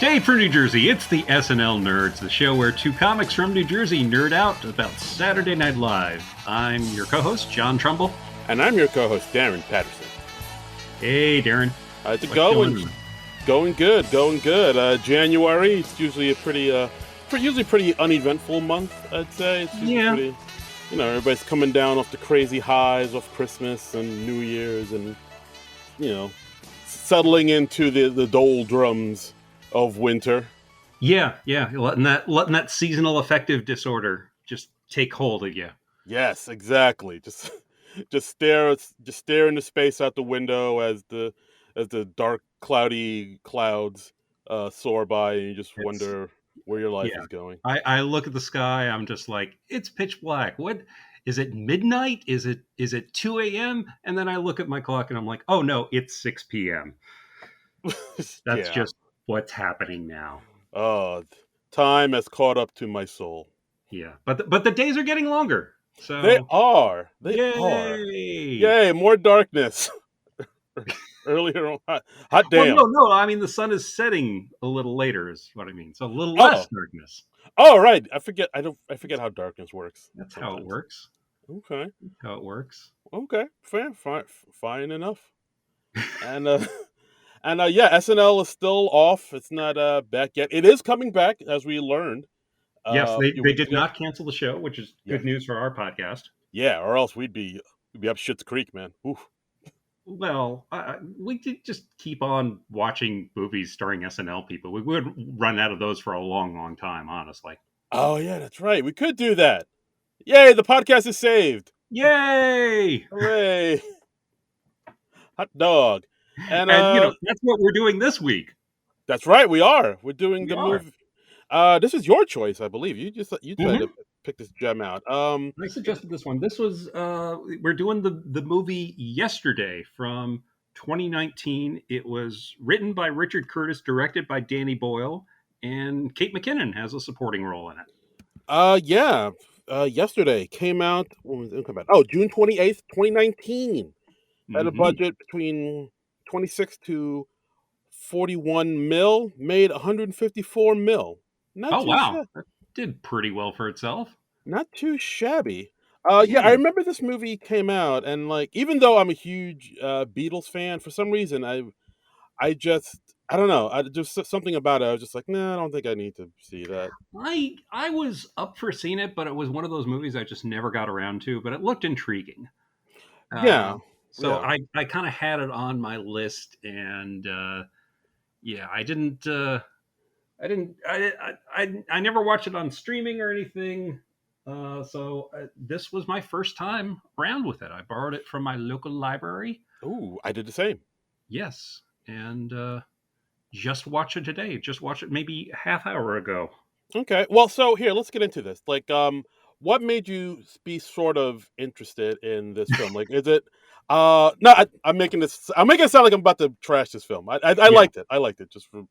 Hey, for New Jersey, it's the SNL Nerds, the show where two comics from New Jersey nerd out about Saturday Night Live. I'm your co-host, John Trumbull. And I'm your co-host, Darren Patterson. Hey, Darren. How's it going? Going good. January, it's usually a pretty uneventful month, I'd say. It's usually pretty, everybody's coming down off the crazy highs of Christmas and New Year's and, settling into the doldrums of winter. Yeah, letting that seasonal affective disorder just take hold of you. Yes, exactly. Just stare into space out the window as the dark, cloudy clouds soar by, and you just wonder where your life is going. I look at the sky. I'm just like, it's pitch black. What is it? Midnight? Is it 2 a.m.? And then I look at my clock and I'm like, oh no, it's 6 p.m. That's just what's happening now. Time has caught up to my soul. Yeah, but the days are getting longer. So they are. Yay! More darkness. Earlier on, hot damn. Well, no. I mean, the sun is setting a little later, is what I mean. So a little less darkness. Oh, right. I forget how darkness works. That's sometimes how it works. Okay. That's how it works. Okay. Fine enough. And SNL is still off. It's not back yet. It is coming back, as we learned. Yes, they did not cancel the show, which is good news for our podcast. Yeah, or else we'd be up Schitt's Creek, man. Oof. Well, we could just keep on watching movies starring SNL people. We would run out of those for a long, long time, honestly. Oh, yeah, that's right. We could do that. Yay, the podcast is saved. Yay! Hooray. Hot dog. And that's what we're doing this week. That's right, we are. We're doing the movie. This is your choice, I believe. You tried to pick this gem out. I suggested this one. This was we're doing the movie Yesterday from 2019. It was written by Richard Curtis, directed by Danny Boyle, and Kate McKinnon has a supporting role in it. Yesterday came out. When was it come out? Oh, June 28th, 2019. Had a budget between 26 to 41 mil, made 154 mil. Wow. That did pretty well for itself. Not too shabby. I remember this movie came out, and even though I'm a huge Beatles fan, for some reason I don't know. Just something about it. I was just like, nah, I don't think I need to see that. I was up for seeing it, but it was one of those movies I just never got around to. But it looked intriguing. I kind of had it on my list, and I never watched it on streaming or anything. So this was my first time around with it. I borrowed it from my local library. Ooh, I did the same. Yes, and just watched it today. Just watched it maybe a half hour ago. Okay, well, so here, let's get into this. What made you be sort of interested in this film? Is it? No, I'm making it sound like I'm about to trash this film. I liked it. I liked it just for.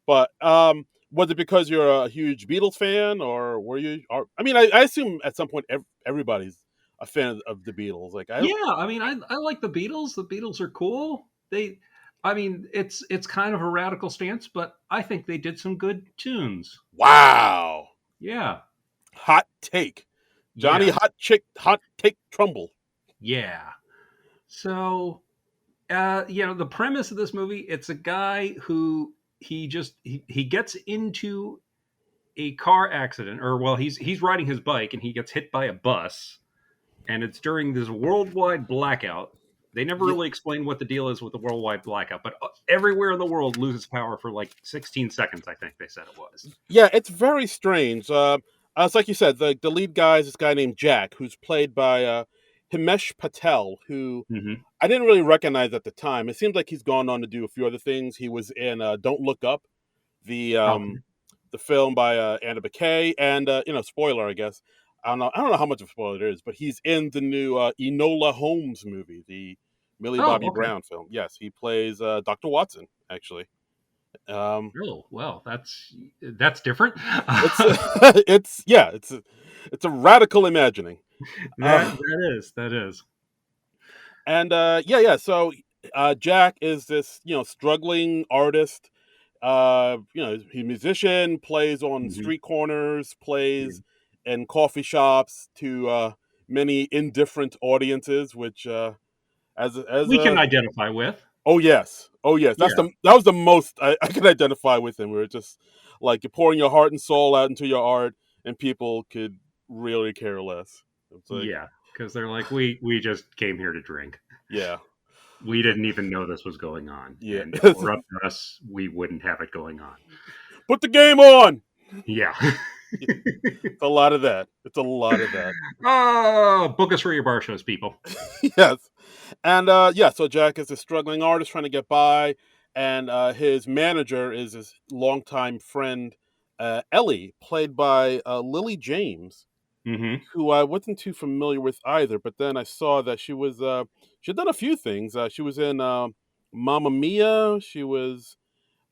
But was it because you're a huge Beatles fan, or were you? I assume at some point everybody's a fan of the Beatles. I like the Beatles. The Beatles are cool. It's kind of a radical stance, but I think they did some good tunes. Wow. Yeah. Hot take, Johnny. Yeah. Hot take Trumbull. Yeah. So, the premise of this movie, it's a guy who he gets into a car accident, he's riding his bike and he gets hit by a bus, and it's during this worldwide blackout. They never really explain what the deal is with the worldwide blackout, but everywhere in the world loses power for 16 seconds, I think they said it was. Yeah, it's very strange. It's like you said, the lead guy is this guy named Jack, who's played by Himesh Patel, who I didn't really recognize at the time. It seems like he's gone on to do a few other things. He was in Don't Look Up, the film by Anna McKay, and spoiler, I guess. I don't know how much of a spoiler it is, but he's in the new Enola Holmes movie, the Millie Bobby Brown film. Yes, he plays Dr. Watson, actually. Well, that's different. It's a radical imagining. That is. And So Jack is this struggling artist, He's a musician, plays on Hmm. street corners, Yeah. plays in coffee shops to many indifferent audiences, which as We can a identify with. oh yes, oh yes, Yeah. that was the most I could identify with him. Where it's just like you're pouring your heart and soul out into your art, and people could really care less. It's like Yeah. Because they're like, we just came here to drink. yeah, We it's like didn't even know this was going on. yeah, And if it were up to us, we wouldn't have it going on. put the game on. Yeah. It's a lot of that. It's a lot of that. Oh, book us for your bar shows, people. Yes. And yeah, so Jack is a struggling artist trying to get by, and his manager is his longtime friend, Ellie, played by Lily James, Hmm. who I wasn't too familiar with either. But then I saw that she had done a few things. She was in Mamma Mia. She was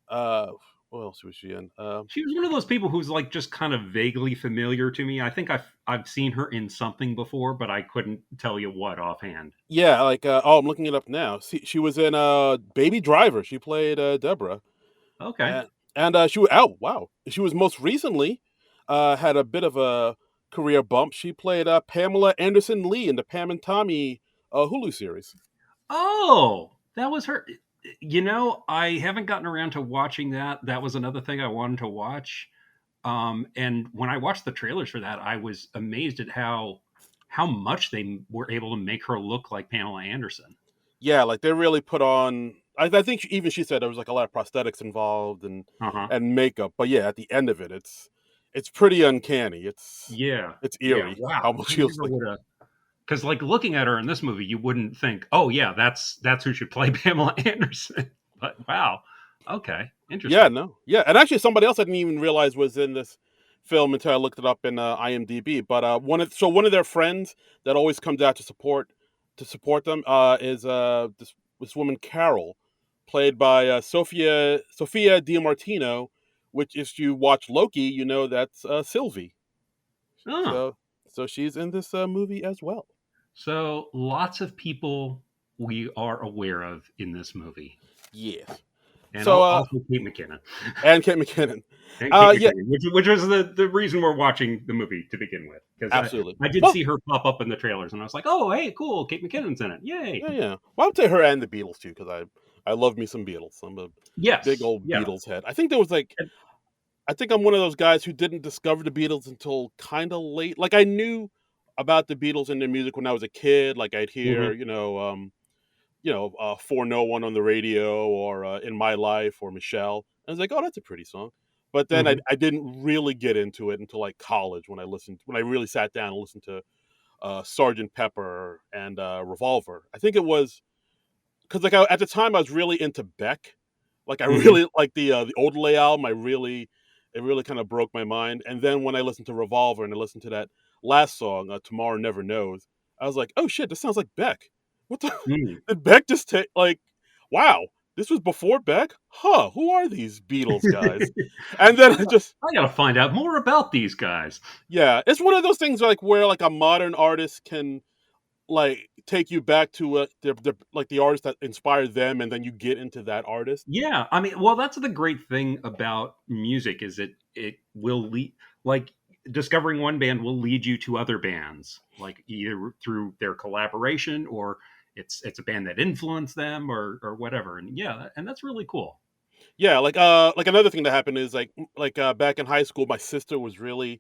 uh, what else was she in? She was one of those people who's like just kind of vaguely familiar to me. I think I've seen her in something before, but I couldn't tell you what offhand. Yeah, like oh, I'm looking it up now. She was in Baby Driver. She played Deborah. Okay. And she was oh wow, she was most recently had a bit of a career bump. She played Pamela Anderson Lee in the Pam and Tommy Hulu series. Oh, that was her. I haven't gotten around to watching that. That was another thing I wanted to watch. And when I watched the trailers for that, I was amazed at how much they were able to make her look like Pamela Anderson. Yeah, like they really put on. I think even she said there was like a lot of prosthetics involved Uh huh. and makeup. But yeah, at the end of it, it's pretty uncanny. Yeah. It's Yeah. eerie how Wow. much I she looks never like. would have. Because like looking at her in this movie, you wouldn't think, oh yeah, that's who should play Pamela Anderson. But wow. Okay. Yeah, Interesting. no, yeah, and actually somebody else I didn't even realize was in this film until I looked it up in IMDb. But one of their friends that always comes out to support them is this woman Carol, played by Sophia DiMartino, which if you watch Loki, you know that's Sylvie. Oh. So she's in this movie as well. So lots of people we are aware of in this movie. Yes. And So also Kate McKinnon. and Kate McKinnon. And Kate Yeah, McKinnon, which was the reason we're watching the movie to begin with. Because absolutely. I did Well, see her pop up in the trailers and I was like, oh, hey, cool. Kate McKinnon's in it. Yay. yeah, yeah. Well, I would say her and the Beatles too, because I love me some Beatles. I'm a big Yes. old Yeah. Beatles head. I think there was like I think I'm one of those guys who didn't discover the Beatles until kind of late. Like I knew about the Beatles and their music when I was a kid. Like I'd hear, Hmm. For No One on the radio or In My Life or Michelle. I was like, oh, that's a pretty song. But then Hmm. I didn't really get into it until like college when I really sat down and listened to Sergeant Pepper and Revolver. I think it was because at the time I was really into Beck. Like I Hmm. really like the Odelay album. It really kind of broke my mind. And then when I listened to Revolver and I listened to that last song, Tomorrow Never Knows, I was like, oh shit, this sounds like Beck. What the Mm. did Beck just take? Like, wow, this was before Beck? Huh? Who are these Beatles guys? And then it just I gotta find out more about these guys. yeah, it's one of those things like where like a modern artist can like take you back to like the artist that inspired them, and then you get into that artist. Yeah, I mean, well, that's the great thing about music is it will lead like discovering one band will lead you to other bands, like either through their collaboration or it's a band that influenced them or whatever. And yeah, and that's really cool. Yeah, like another thing that happened is back in high school, my sister was really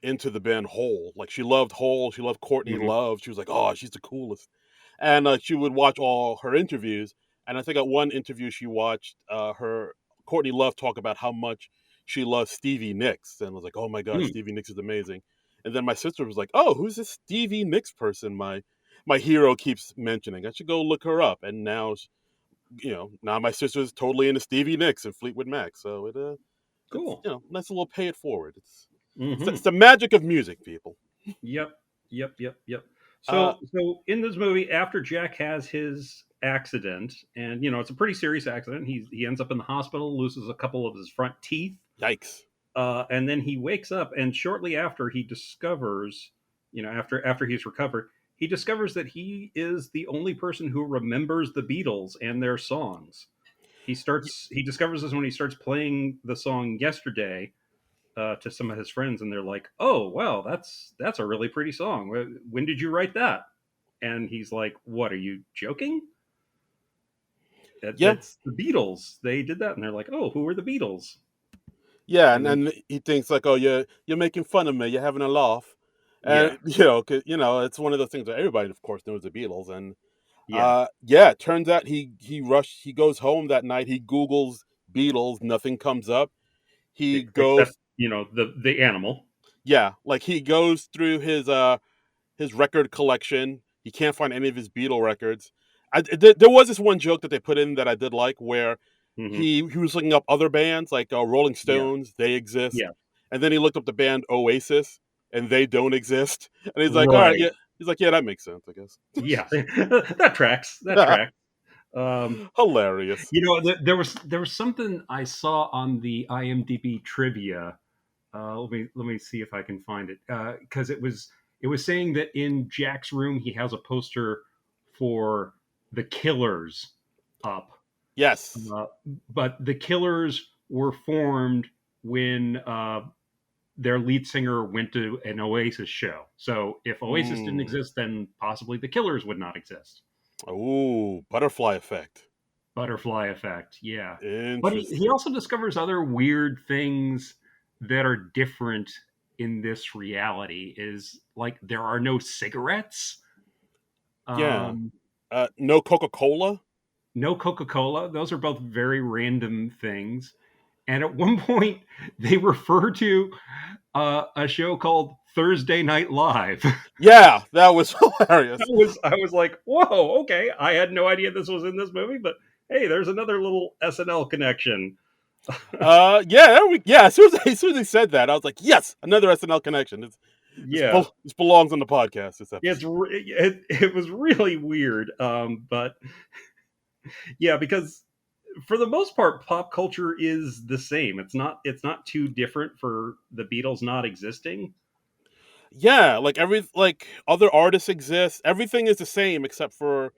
into the band Hole. Like she loved Hole, she loved Courtney Hmm. Love. She was like, oh, she's the coolest. And she would watch all her interviews. And I think at one interview she watched her Courtney Love talk about how much she loves Stevie Nicks, and was like, oh my god, Mm, Stevie Nicks is amazing. And then my sister was like, oh, who's this Stevie Nicks person? My hero keeps mentioning. I should go look her up. And now my sister's totally into Stevie Nicks and Fleetwood Mac. So it's cool. nice little pay it forward. It's Hmm. the magic of music, people. Yep. Yep. Yep. Yep. Uh, So in this movie, after Jack has his accident, and it's a pretty serious accident, he ends up in the hospital, loses a couple of his front teeth. yikes. And then he wakes up, and shortly after, he discovers, after he's recovered, he discovers that he is the only person who remembers the Beatles and their songs. He discovers this when he starts playing the song Yesterday to some of his friends, and they're like, "Oh, wow, that's a really pretty song. When did you write that?" And he's like, "What? Are you joking? Yeah, That's the Beatles. They did that." And they're like, "Oh, who are the Beatles?" yeah, And then and he thinks like, "Oh, you're making fun of me. You're having a laugh," yeah, and 'cause, it's one of those things that everybody, of course, knows the Beatles, and yeah, yeah, it turns out he goes home that night. He Googles Beatles, nothing comes up. He except goes, the animal. yeah, like he goes through his record collection. He can't find any of his Beatle records. There was this one joke that they put in that I did like, where Hmm. he was looking up other bands like Rolling Yeah, Stones, they exist, yeah, and then he looked up the band Oasis, and they don't exist. And he's like, all right, right. yeah, he's like, yeah, that makes sense, I guess. Yeah, that tracks. That tracks. Um, Hilarious. there was something I saw on the IMDb trivia. Let me see if I can find it because it was saying that in Jack's room he has a poster for the Killers up, Yes. uh, but the Killers were formed when their lead singer went to an Oasis show. So if Oasis didn't Mm. exist, then possibly the Killers would not exist. Ooh, butterfly effect. Butterfly effect, yeah. But he Interesting. also discovers other weird things that are different in this reality. Is like there are no cigarettes, Yeah. um, No Coca Cola. no Coca Cola. Those are both very random things. And at one point, they refer to a show called Thursday Night Live. Yeah, that was hilarious. I was like, whoa, okay. I had no idea this was in this movie, but hey, there's another little SNL connection. Yeah, yeah. As soon as he said that, I was like, yes, another SNL connection. Yeah, This belongs on the podcast. This it's episode. it was really weird, but yeah, because for the most part, pop culture is the same. It's not too different for the Beatles not existing. Yeah, like other artists exist. Everything is the same except for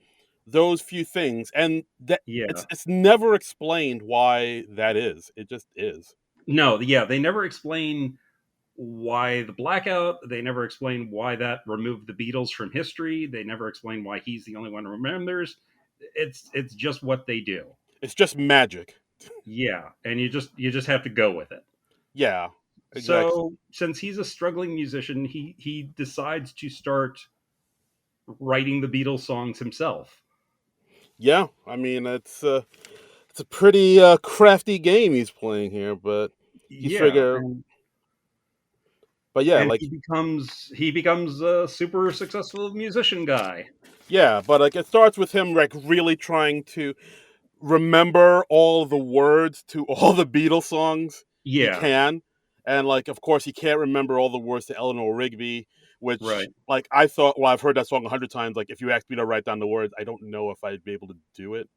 those few things, and that Yeah, it's never explained why that is. It just is. no, yeah, they never explain why the blackout. They never explain why that removed the Beatles from history. They never explain why he's the only one who remembers. It's just what they do. It's just magic. Yeah, and you just have to go with it. Yeah, exactly. So since he's a struggling musician, he decides to start writing the Beatles songs himself. Yeah, I mean it's a pretty crafty game he's playing here, but he Yeah, figure, but yeah, and like he becomes a super successful musician guy. yeah, but like it starts with him like really trying to remember all the words to all the Beatles songs he Yeah, can. And like of course he can't remember all the words to Eleanor Rigby, which right. like I thought, well, I've heard that song 100 times. Like if you asked me to write down the words, I don't know if I'd be able to do it.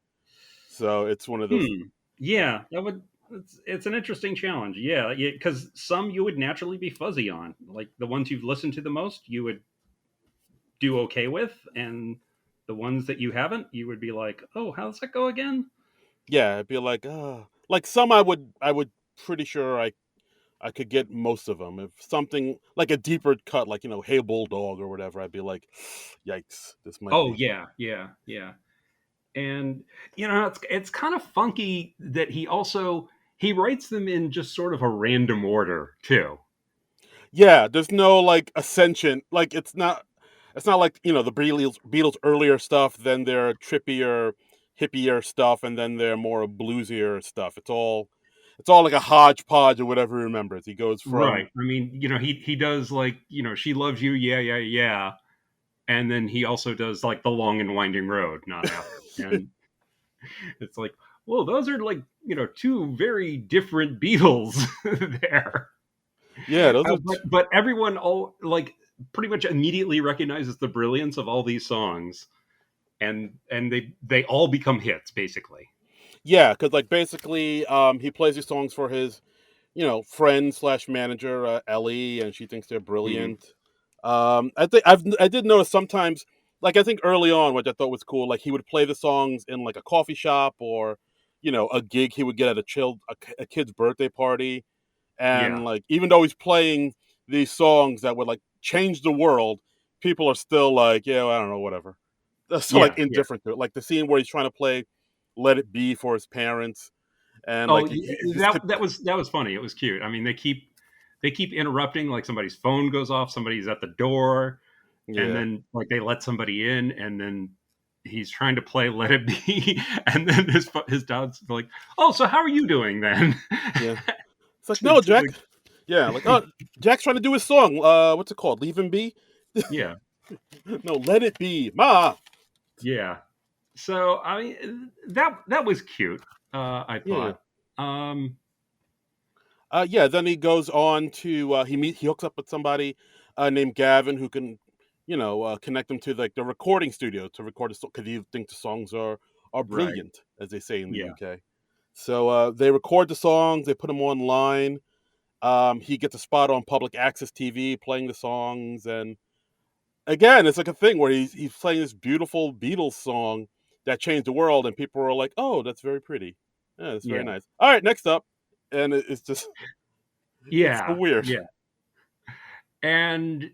So it's one of those. Yeah, that would. It's an interesting challenge. Yeah, because some you would naturally be fuzzy on, like the ones you've listened to the most, you would do okay with, and the ones that you haven't, you would be like, "Oh, how does that go again?" Yeah, it'd be like some I would pretty sure I could get most of them. If something like a deeper cut, like Hey Bulldog or whatever, I'd be like, yikes, this might Oh be. yeah, yeah, yeah. And it's kind of funky that he writes them in just sort of a random order too. Yeah, there's no like ascension. Like it's not like the Beatles earlier stuff, then their trippier, hippier stuff, and then their more bluesier stuff. It's all like a hodgepodge of whatever he remembers. He goes from Right. I mean, he does like, she loves you, yeah, yeah, yeah. And then he also does like the long and winding road, not after. And it's like, well, those are like, two very different Beatles there. yeah, those are But everyone all like pretty much immediately recognizes the brilliance of all these songs, and they all become hits basically. yeah, because like basically he plays these songs for his friend slash manager Ellie, and she thinks they're Hmm. brilliant. I did notice sometimes, like I think early on, which I thought was cool, like he would play the songs in like a coffee shop or a gig he would get at a kid's birthday party, and Yeah. like even though he's playing these songs that would like change the world, people are still like, yeah, well, I don't know, whatever. So like Yeah. Yeah. indifferent to it. Like the scene where he's trying to play "Let It Be" for his parents, and Oh, like yeah, he's that was funny. It was cute. I mean, they keep interrupting. Like somebody's phone goes off, somebody's at the door, and yeah, then like they let somebody in, and then he's trying to play "Let It Be," and then his dad's like, "Oh, so how are you doing then?" yeah. It's like, to, no, to Jack. the, Yeah, like, oh, Jack's trying to do his song. What's it called? Leave him be. yeah, No, let it be, ma. yeah. So I mean, that was cute. I Yeah. thought. Um, Yeah. Then he goes on to he hooks up with somebody named Gavin who can, connect him to like the recording studio to record a song because he thinks the songs are right. brilliant, as they say in the Yeah. UK. So they record the songs, they put them online. He gets a spot on public access TV playing the songs, and again, it's like a thing where he's playing this beautiful Beatles song that changed the world, and people are like, "Oh, that's very pretty. Yeah, that's very Yeah. nice." All right, next up, and it's just it's so Yeah. weird. Yeah. And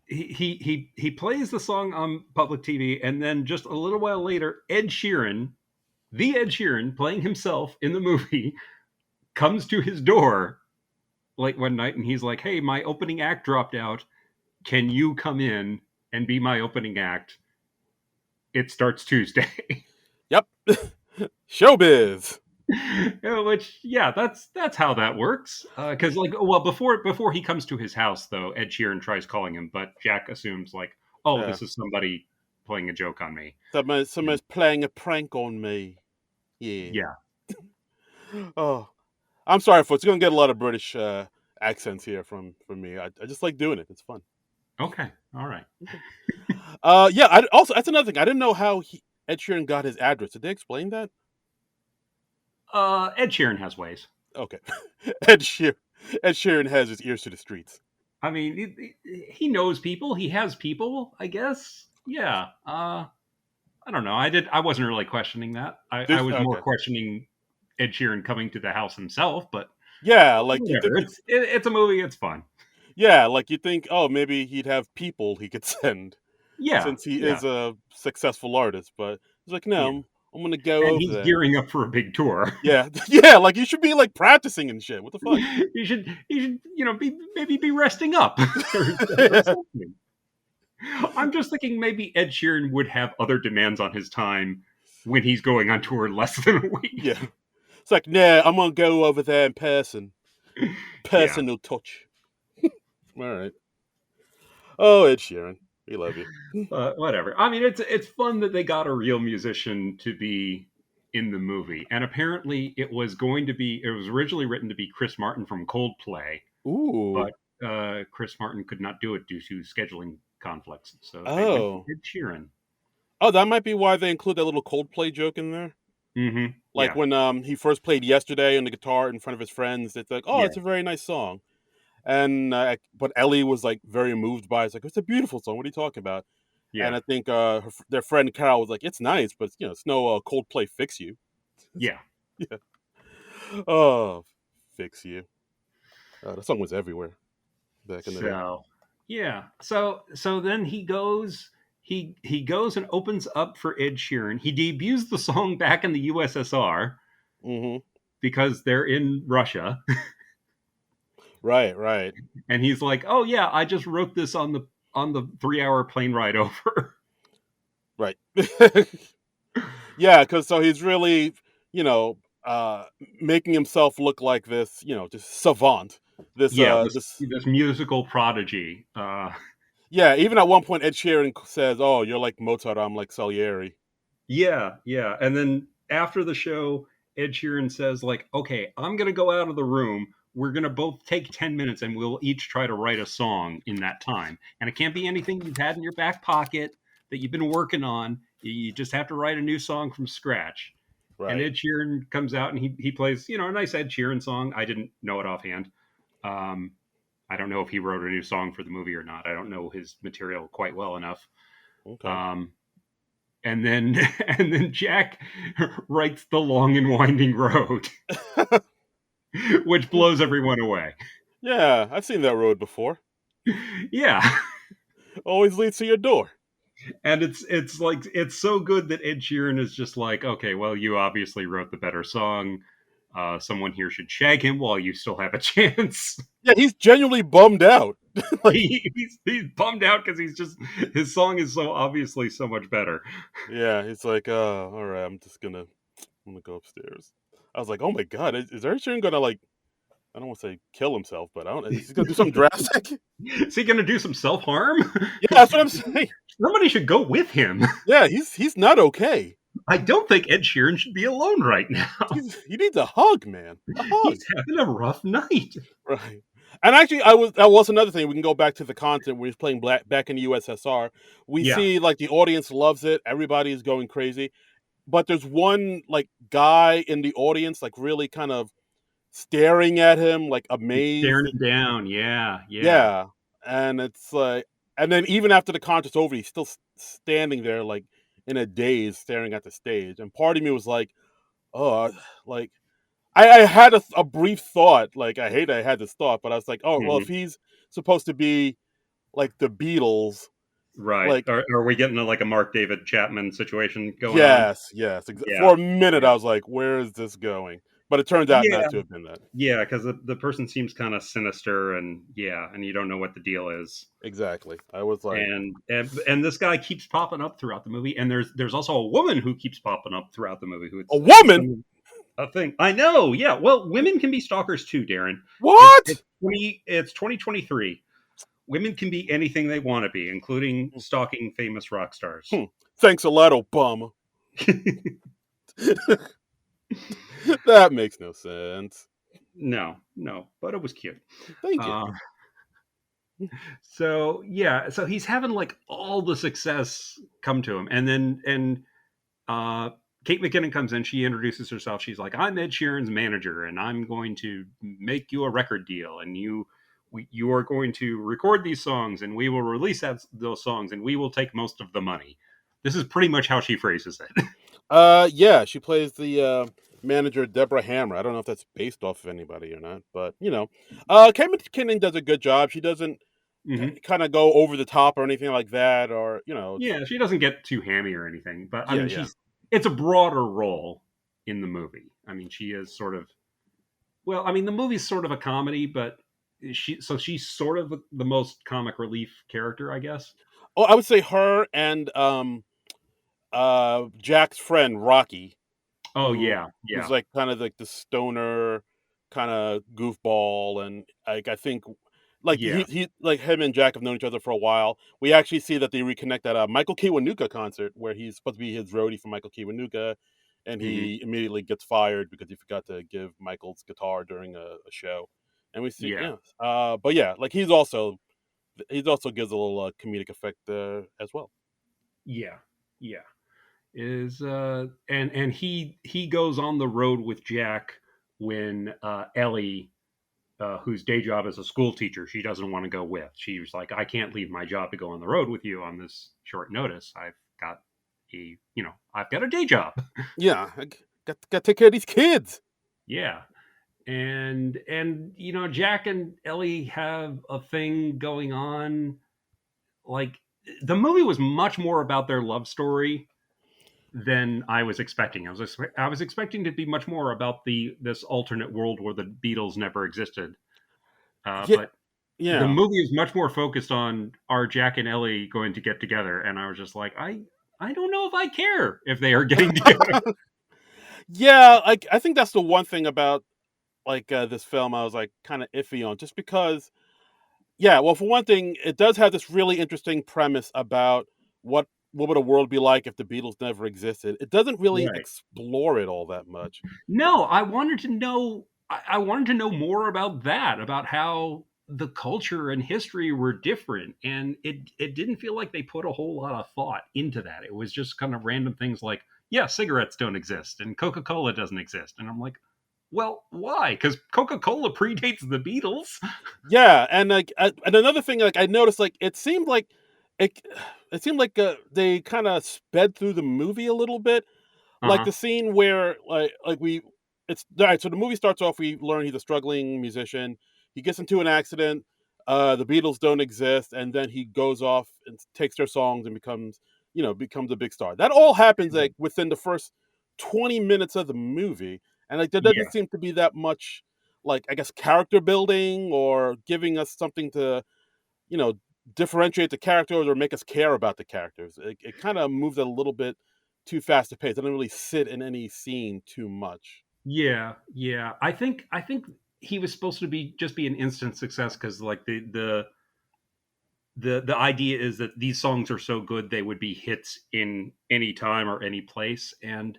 he plays the song on public TV, and then just a little while later, Ed Sheeran, playing himself in the movie, comes to his door like one night, and he's like, "Hey, my opening act dropped out. Can you come in and be my opening act? It starts Tuesday." Yep, showbiz. Which, yeah, that's how that works. Because like, well, before he comes to his house, though, Ed Sheeran tries calling him, but Jack assumes like, oh, Yeah, this is somebody playing a joke on me. And someone's playing a prank on me. Yeah. yeah, Oh, I'm sorry, folks. You're gonna get a lot of British accents here from me. I just like doing it. It's fun. okay, all right. Yeah. Also, that's another thing. I didn't know how Ed Sheeran got his address. Did they explain that? Ed Sheeran has ways. Okay. Ed Sheeran. Ed Sheeran has his ears to the streets. I mean, he knows people. He has people, I guess. Yeah. I don't know. I wasn't really questioning that. I This was more okay. questioning Ed Sheeran coming to the house himself, but Yeah, like you whatever. think It's a movie. It's fun. yeah, like you think, oh, maybe he'd have people he could send Yeah. since he Yeah. is a successful artist, but he's like, no, Yeah. I'm gonna go And over he's there. gearing up for a big tour. Yeah, yeah, like you should be like practicing and shit. What the fuck? You should maybe be resting up or Yeah, something. I'm just thinking maybe Ed Sheeran would have other demands on his time when he's going on tour less than a week. yeah. It's like, nah, I'm gonna go over there in person. Yeah, Personal touch. All right. Oh, Ed Sheeran, we love you. whatever. I mean, it's fun that they got a real musician to be in the movie, and apparently it was originally written to be Chris Martin from Coldplay, Ooh. but Chris Martin could not do it due to scheduling conflicts, so they went to Oh. Ed Sheeran. Oh, that might be why they include that little Coldplay joke in there. Mm-hmm. Like Yeah, when he first played "Yesterday" on the guitar in front of his friends, it's like, oh, yeah, it's a very nice song. And but Ellie was like very moved by it. It's like, it's a beautiful song. What are you talking about? And yeah, I think their friend Carol was like, it's nice, but it's no Coldplay "Fix You." yeah. Yeah. Oh, "Fix You." The song was everywhere back in the day. So yeah, so then he goes and opens up for Ed Sheeran. He debuts the song back in the USSR Hmm. because they're in Russia, Right, right, and he's like, "Oh yeah, I just wrote this on the 3 hour plane ride over." right. Yeah, because so he's really, you know, uh, making himself look like this, just savant. This, Yeah, this, this musical prodigy. yeah. Even at one point, Ed Sheeran says, "Oh, you're like Mozart. I'm like Salieri." Yeah, yeah. And then after the show, Ed Sheeran says, like, okay, I'm gonna go out of the room. We're gonna both take 10 minutes and we'll each try to write a song in that time. And it can't be anything you've had in your back pocket that you've been working on. You just have to write a new song from scratch. And Right. Ed Sheeran comes out and he plays, a nice Ed Sheeran song. I didn't know it offhand. Um, I don't know if he wrote a new song for the movie or not. I don't know his material quite well enough. Okay. Um, and then and then Jack writes the long and winding road, which blows everyone away. Yeah, I've seen that road before. Yeah, Always leads to your door. and it's like it's so good that Ed Sheeran is just like, okay, well, you obviously wrote the better song. Someone here should shag him while you still have a chance. Yeah, he's genuinely bummed out. Like, He's bummed out because he's just his song is so obviously so much better. yeah, he's like, all right, I'm gonna go upstairs. I was like, oh my god, is Ed Sheeran gonna like, I don't want to say kill himself, but I don't. Is he gonna do something drastic? Is he going to do some self harm? Yeah, that's what I'm saying. Somebody should go with him. Yeah, he's not okay. I don't think Ed Sheeran should be alone right now. He needs a hug, man. A hug. He's having a rough night. Right. And actually, that was another thing. We can go back to the content where he's playing back in the USSR. We Yeah, see like the audience loves it. Everybody is going crazy. But there's one like guy in the audience like really kind of staring at him, like he's staring amazed. him down. Yeah, yeah. Yeah. And it's like, and then even after the concert's over, he's still standing there like in a daze, staring at the stage. And part of me was like, oh, like I had a brief thought. Like I hate I had this thought, but I was like, oh well, if Mhm. he's supposed to be like the Beatles, Right. like Are we getting like a Mark David Chapman situation going on? yes, yes. Yeah, For a minute, I was like, where is this going? But it turns out yeah, not to have been that. yeah. Because the person seems kind of sinister, and yeah, and you don't know what the deal is. Exactly. I was like, And this guy keeps popping up throughout the movie, and there's also a woman who keeps popping up throughout the movie who a it's woman? becoming a thing. I know, yeah. Well, women can be stalkers too, Darren. What? It's 2023. Women can be anything they want to be, including stalking famous rock stars. Hmm. Thanks a lot, Obama. That makes no sense. No, no, but it was cute. Thank you. Uh, so yeah, so he's having like all the success come to him, and then and Kate McKinnon comes in. She introduces herself. She's like, "I'm Ed Sheeran's manager, and I'm going to make you a record deal, and you are going to record these songs, and we will release those songs, and we will take most of the money." This is pretty much how she phrases it. Yeah, she plays the manager Deborah Hammer. I don't know if that's based off of anybody or not, but Kate McKinnon does a good job. She doesn't Hmm. kind of go over the top or anything like that, or Yeah, she doesn't get too hammy or anything, but I yeah, mean, yeah. it's a broader role in the movie. I mean, she is sort of well, I mean, the movie's sort of a comedy, but she's sort of the most comic relief character, I guess. Oh, I would say her and Jack's friend Rocky, Oh who yeah, who's yeah, like kind of like the stoner kind of goofball, and like I think like yeah. he like him and Jack have known each other for a while. We actually see that they reconnect at a Michael Kiwanuka concert where he's supposed to be his roadie for Michael Kiwanuka, and Hmm. he immediately gets fired because he forgot to give Michael's guitar during a show. And we see, Yeah, yeah, but yeah, like he also gives a little comedic effect as well. yeah, yeah. Is and he goes on the road with Jack when Ellie, whose day job is a school teacher, she doesn't want to go with. She was like, I can't leave my job to go on the road with you on this short notice. Got I've got a day job. Yeah, got to take care of these kids. Yeah. And Jack and Ellie have a thing going on. Like the movie was much more about their love story than I was expecting. I was expecting to be much more about this alternate world where the Beatles never existed. Yeah, But the yeah. movie is much more focused on are Jack and Ellie going to get together, and I was just like, I don't know if I care if they are getting together. Yeah, like I think that's the one thing about like this film I was like kind of iffy on, just because. Yeah, well, for one thing, it does have this really interesting premise about what would a world be like if the Beatles never existed. It doesn't really Right. explore it all that much. No, I wanted to know. I wanted to know more about that, about how the culture and history were different, and it didn't feel like they put a whole lot of thought into that. It was just kind of random things like, yeah, cigarettes don't exist and Coca Cola doesn't exist, and I'm like, well, why? Because Coca Cola predates the Beatles. Yeah, and like and another thing, like I noticed, like it seemed like it it seemed like they kind of sped through the movie a little bit. Like Uh-huh. the scene where we it's all right. So the movie starts off. We learn he's a struggling musician. He gets into an accident. The Beatles don't exist, and then he goes off and takes their songs and becomes a big star. That all happens like within the first 20 minutes of the movie, and like there doesn't Yeah. seem to be that much like I guess character building or giving us something to you know differentiate the characters or make us care about the characters. It kind of moves a little bit too fast to pace. It doesn't really sit in any scene too much. Yeah, yeah. I think he was supposed to be an instant success because like the idea is that these songs are so good they would be hits in any time or any place. And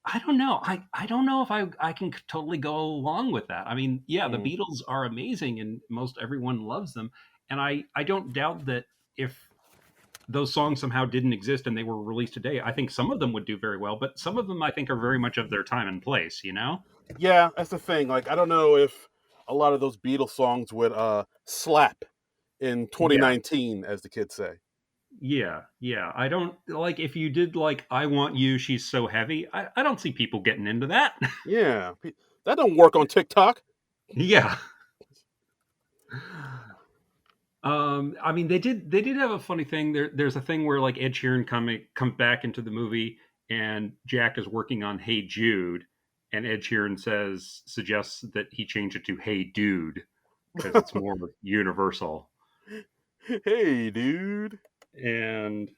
I don't know. I don't know if I can totally go along with that. I mean, yeah, the Mm. Beatles are amazing and most everyone loves them. And I don't doubt that if those songs somehow didn't exist and they were released today, I think some of them would do very well, but some of them I think are very much of their time and place, you know? Yeah, that's the thing. Like, I don't know if a lot of those Beatles songs would slap in Yeah. 2019, as the kids say. Yeah, yeah. I don't like if you did like I Want You, She's So Heavy. I don't see people getting into that. Yeah, that don't work on TikTok. Yeah. I mean they did have a funny thing. There's a thing where like Ed Sheeran comes back into the movie and Jack is working on Hey Jude, and Ed Sheeran suggests that he change it to Hey Dude because it's more universal. Hey, dude. And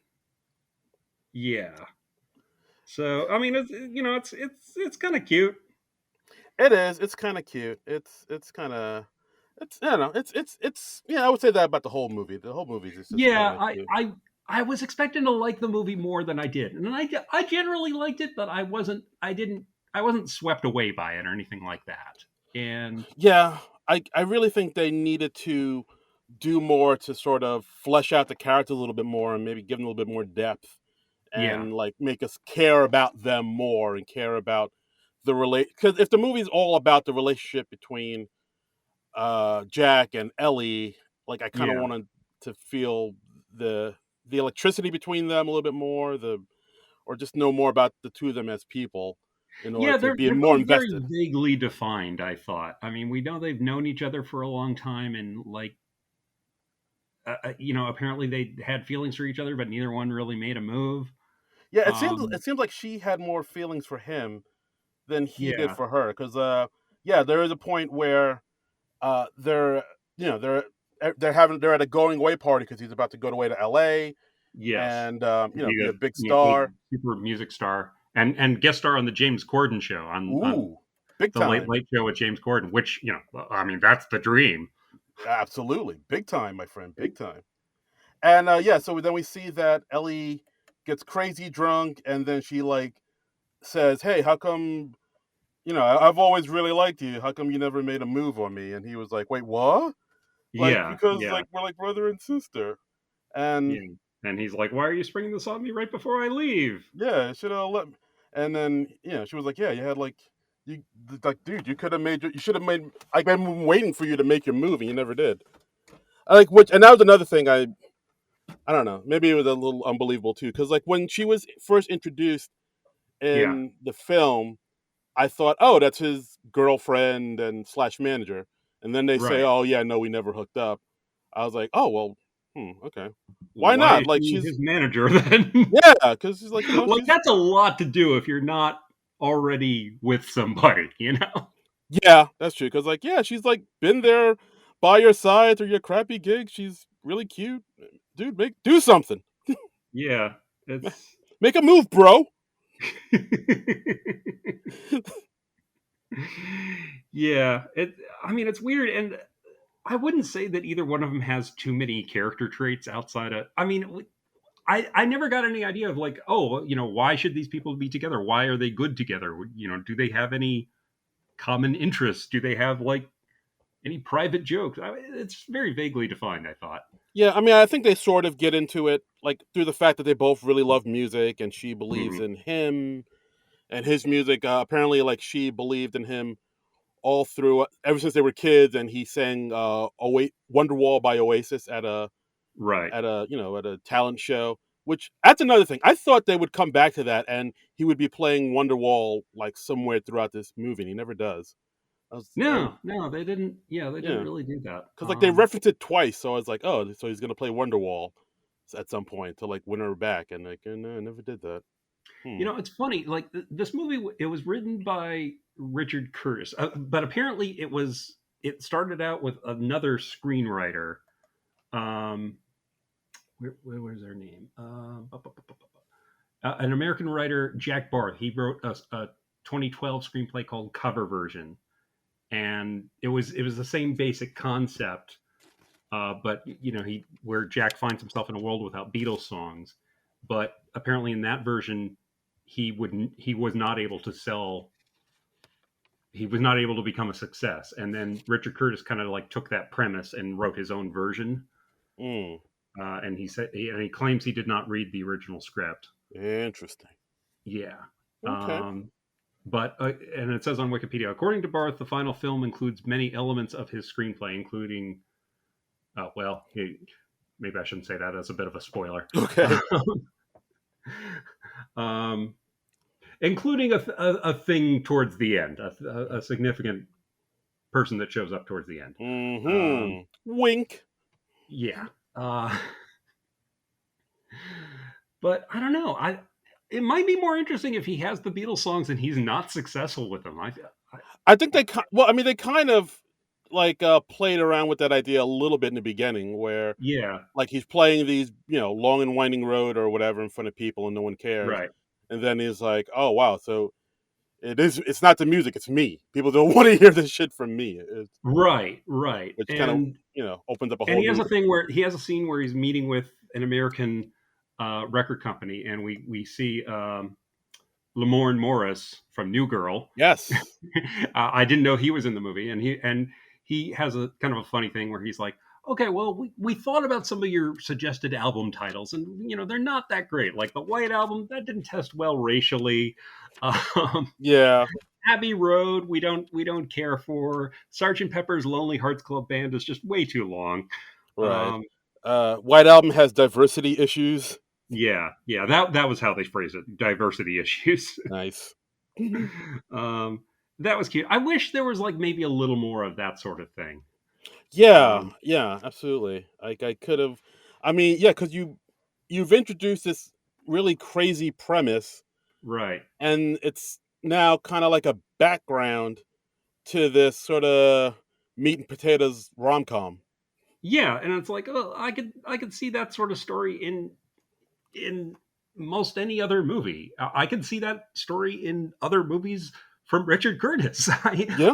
yeah. So I mean it's kind of cute. It is. It's kind of cute. It's kind of. It's I don't know. It's yeah. I would say that about the whole movie. The whole movie is just kind Yeah, of cute. I was expecting to like the movie more than I did, and I generally liked it, but I wasn't swept away by it or anything like that. And Yeah, I really think they needed to do more to sort of flesh out the characters a little bit more and maybe give them a little bit more depth yeah, and like make us care about them more and care about the relate because if the movie's all about the relationship between Jack and Ellie, like I kind of yeah, wanted to feel the the electricity between them a little bit more, the or just know more about the two of them as people in order yeah. to They're be they're more both very invested. vaguely defined. I thought. I mean, we know they've known each other for a long time, and like apparently they had feelings for each other, but neither one really made a move. Yeah, Um, it seems like she had more feelings for him than he did yeah, for her because yeah, there is a point where they're they're at a going away party because he's about to go away to LA yes, and be be a big a star. super music star and guest star on the James Corden show on Ooh, big the Late time. Late Show with James Corden, which I mean, that's the dream. Absolutely. Big time, my friend. Big time. And yeah, so then we see that Ellie gets crazy drunk and then she like says, "Hey, how come, I've always really liked you. How come you never made a move on me?" And he was like, "Wait, what?" Like Yeah, because yeah, like we're like brother and sister. And yeah. And he's like, "Why are you springing this on me right before I leave?" yeah, should have let me. And then she was like, "Yeah, you had like you like dude, you should have made I've been waiting for you to make your move and you never did." I like which and that was another thing I don't know. Maybe it was a little unbelievable too, because like when she was first introduced Yeah, in the film, I thought, oh, that's his girlfriend and slash manager, and then they say, right. oh yeah, no, we never hooked up. I was like, oh well, okay, why Why not? is Like she she's his manager then? yeah, because she's like Like she's that's a lot to do if you're not already with somebody, you know? yeah, that's true. Because like yeah, she's like been there by your side through your crappy gig. She's really cute, dude. Do something, Yeah, it's make a move, bro. yeah. I mean, it's weird, and I wouldn't say that either one of them has too many character traits outside of. I mean, I never got any idea of like, oh, why should these people be together? Why are they good together? Do they have any common interests? Do they have like any private jokes? It's very vaguely defined. I thought. Yeah, I mean, I think they sort of get into it like through the fact that they both really love music, and she believes Mhm. in him and his music. Apparently, like she believed in him all through ever since they were kids, and he sang "Wonderwall" by Oasis at a Right. at a talent show. Which that's another thing. I thought they would come back to that, and he would be playing Wonderwall like somewhere throughout this movie, and he never does. No, no, they didn't. Yeah, they didn't Yeah, really do that. because like they referenced it twice, so I was like, oh, so he's gonna play Wonderwall at some point to like win her back, and like, no, never did that. Hmm. It's funny. Like this movie, it was written by Richard Curtis, but apparently it started out with another screenwriter. Um, where was their name? An American writer, Jack Barth. He wrote a 2012 screenplay called Cover Version, and it was the same basic concept, but he where Jack finds himself in a world without Beatles songs, but apparently in that version he was not able to sell. He was not able to become a success, and then Richard Curtis kind of like took that premise and wrote his own version. Mm. And he claims he did not read the original script. Interesting. Yeah. Okay. But and it says on Wikipedia, according to Barth, the final film includes many elements of his screenplay, including, maybe I shouldn't say that as a bit of a spoiler. Okay. um, including a thing towards the end, a significant person that shows up towards the end. Mm-hmm. Wink. Yeah. But I don't know. It might be more interesting if he has the Beatles songs and he's not successful with them. I think well, I mean, they kind of like played around with that idea a little bit in the beginning, where Yeah, like he's playing these, long and winding road or whatever in front of people, and no one cares. right, And then he's like, "Oh wow, so it's not the music, it's me. People don't want to hear this shit from me." right, Which kind of, and opens up a and whole he has new. a thing where he has a scene where he's meeting with an American record company, and we see Lamorne Morris from New Girl. Yes. I didn't know he was in the movie, and he has a kind of a funny thing where he's like, "Okay, well, we thought about some of your suggested album titles, and they're not that great. Like the White Album, that didn't test well racially. Um, Yeah. Abbey Road, we don't care for. Sergeant Pepper's Lonely Hearts Club Band is just way too long. Right. Um, White Album has diversity issues. yeah, that was how they phrased it. Diversity issues. Nice. um, that was cute. I wish there was like maybe a little more of that sort of thing. Yeah, Um, yeah, absolutely. Like I could have. I mean, yeah, because you've introduced this really crazy premise, right. and it's now kind of like a background to this sort of meat and potatoes rom com. Yeah, and it's like, oh, I could see that sort of story in most any other movie. I could see that story in other movies from Richard Curtis. Yeah.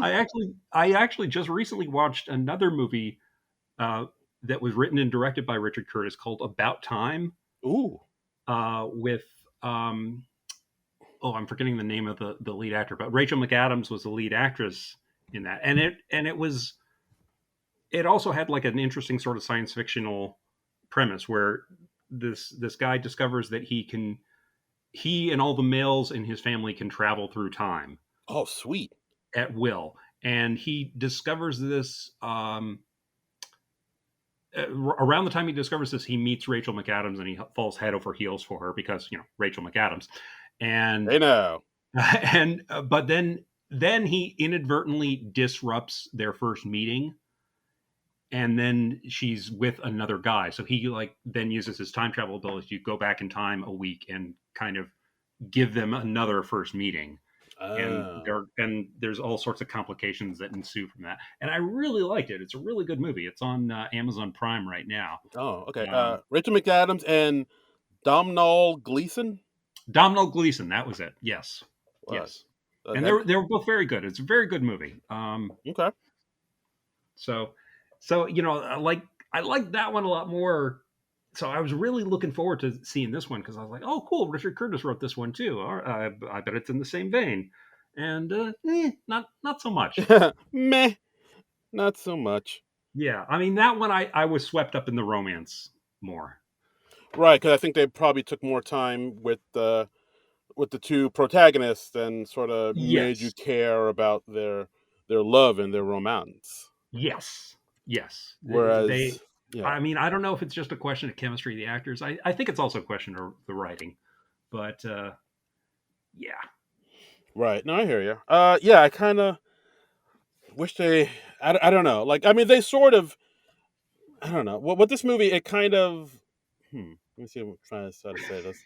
I actually just recently watched another movie that was written and directed by Richard Curtis called About Time, Ooh. with I'm forgetting the name of the lead actor, but Rachel McAdams was the lead actress in that, and it also had like an interesting sort of science fictional premise where this guy discovers that he and all the males in his family can travel through time Oh, sweet. at will, and he discovers this around the time he discovers this, he meets Rachel McAdams and he falls head over heels for her because Rachel McAdams, and They know. but then he inadvertently disrupts their first meeting, and then she's with another guy, so he like then uses his time travel ability to go back in time a week and kind of give them another first meeting, and Oh. there's all sorts of complications that ensue from that, and I really liked it. It's a really good movie. It's on Amazon Prime right now. Oh, okay. um, Rachel McAdams and Domhnall Gleeson. Domhnall Gleeson, that was it. Yes, What? yes, and they That were, they were both very good. It's a very good movie. okay. So I like that one a lot more. So I was really looking forward to seeing this one because I was like, oh, cool, Richard Curtis wrote this one too. All right, I bet it's in the same vein, and not so much. Meh. Not so much. Yeah, I mean that one I was swept up in the romance more. Right, because I think they probably took more time with the two protagonists and sort of made you Yes, care about their love and their romance. yes, yes. Whereas, Yeah. I mean, I don't know if it's just a question of chemistry of the actors. I think it's also a question of the writing. But yeah. Right. No, I hear you. Yeah, I kind of wish they. I don't know. Like, I mean, they sort of. I don't know. What this movie? It kind of. Let me see. I'm trying to try to say this.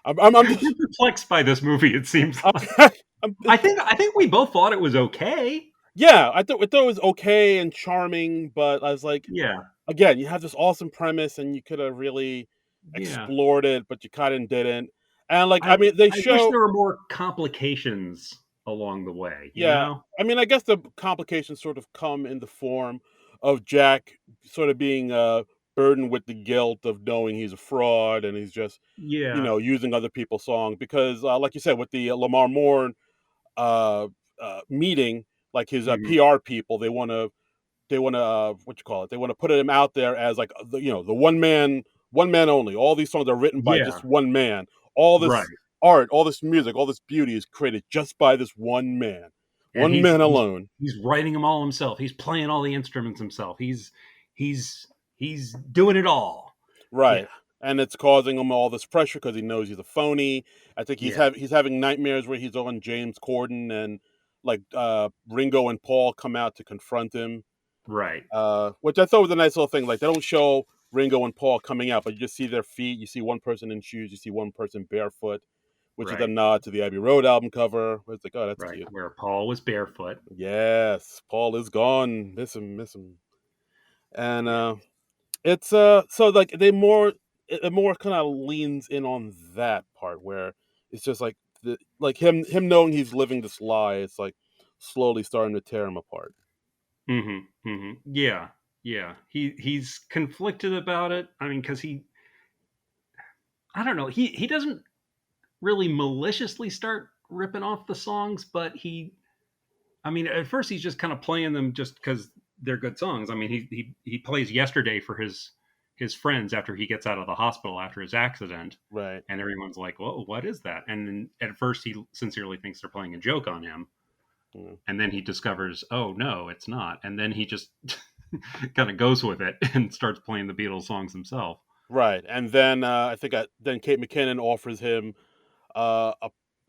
I'm You're just. perplexed by this movie, it seems I'm, like. I'm, I think we both thought it was okay. yeah, I thought it was okay and charming, but I was like, Yeah. again, you have this awesome premise, and you could have really Yeah. explored it, but you kind of didn't. And like, I I mean, they I wish show. there were more complications along the way, you Yeah, know? I mean, I guess the complications sort of come in the form of Jack sort of being burdened with the guilt of knowing he's a fraud and he's just, Yeah. using other people's songs because, like you said, with the Lamar Moore uh, meeting, like his Mhm. PR people, they want to what you call it? They want to put him out there as like the one man only. All these songs are written by Yeah. just one man. All Right. this art, all this music, all this beauty is created just by this And one man alone. he's writing them all himself. He's playing all the instruments himself. He's he's doing it all. Yeah. Right. And it's causing him all this pressure because he knows he's a phony. I think Yeah. he's having nightmares where he's on James Corden and like Ringo and Paul come out to confront him. Right. Which I thought was a nice little thing. Like they don't show Ringo and Paul coming out, but you just see their feet. You see one person in shoes. You see one person barefoot, which is a Right. nod to the Abbey Road album cover. It's like, oh, that's Right. cute. Where Paul was barefoot. Yes, Paul is gone. Miss him, miss him. And Yeah. it's so like it more kind of leans in on that part where it's just like like him knowing he's living this lie. It's like slowly starting to tear him apart. Yeah. Yeah. He's conflicted about it. I mean, because I don't know. He doesn't really maliciously start ripping off the songs, but I mean, at first he's just kind of playing them just because they're good songs. I mean, he plays "Yesterday" for his friends after he gets out of the hospital after his accident, Right. and everyone's like, "Well, what is that?" And then at first he sincerely thinks they're playing a joke on him, Yeah. and then he discovers, "Oh no, it's not." And then he just kind of goes with it and starts playing the Beatles songs himself. Right, and then I think then Kate McKinnon offers him a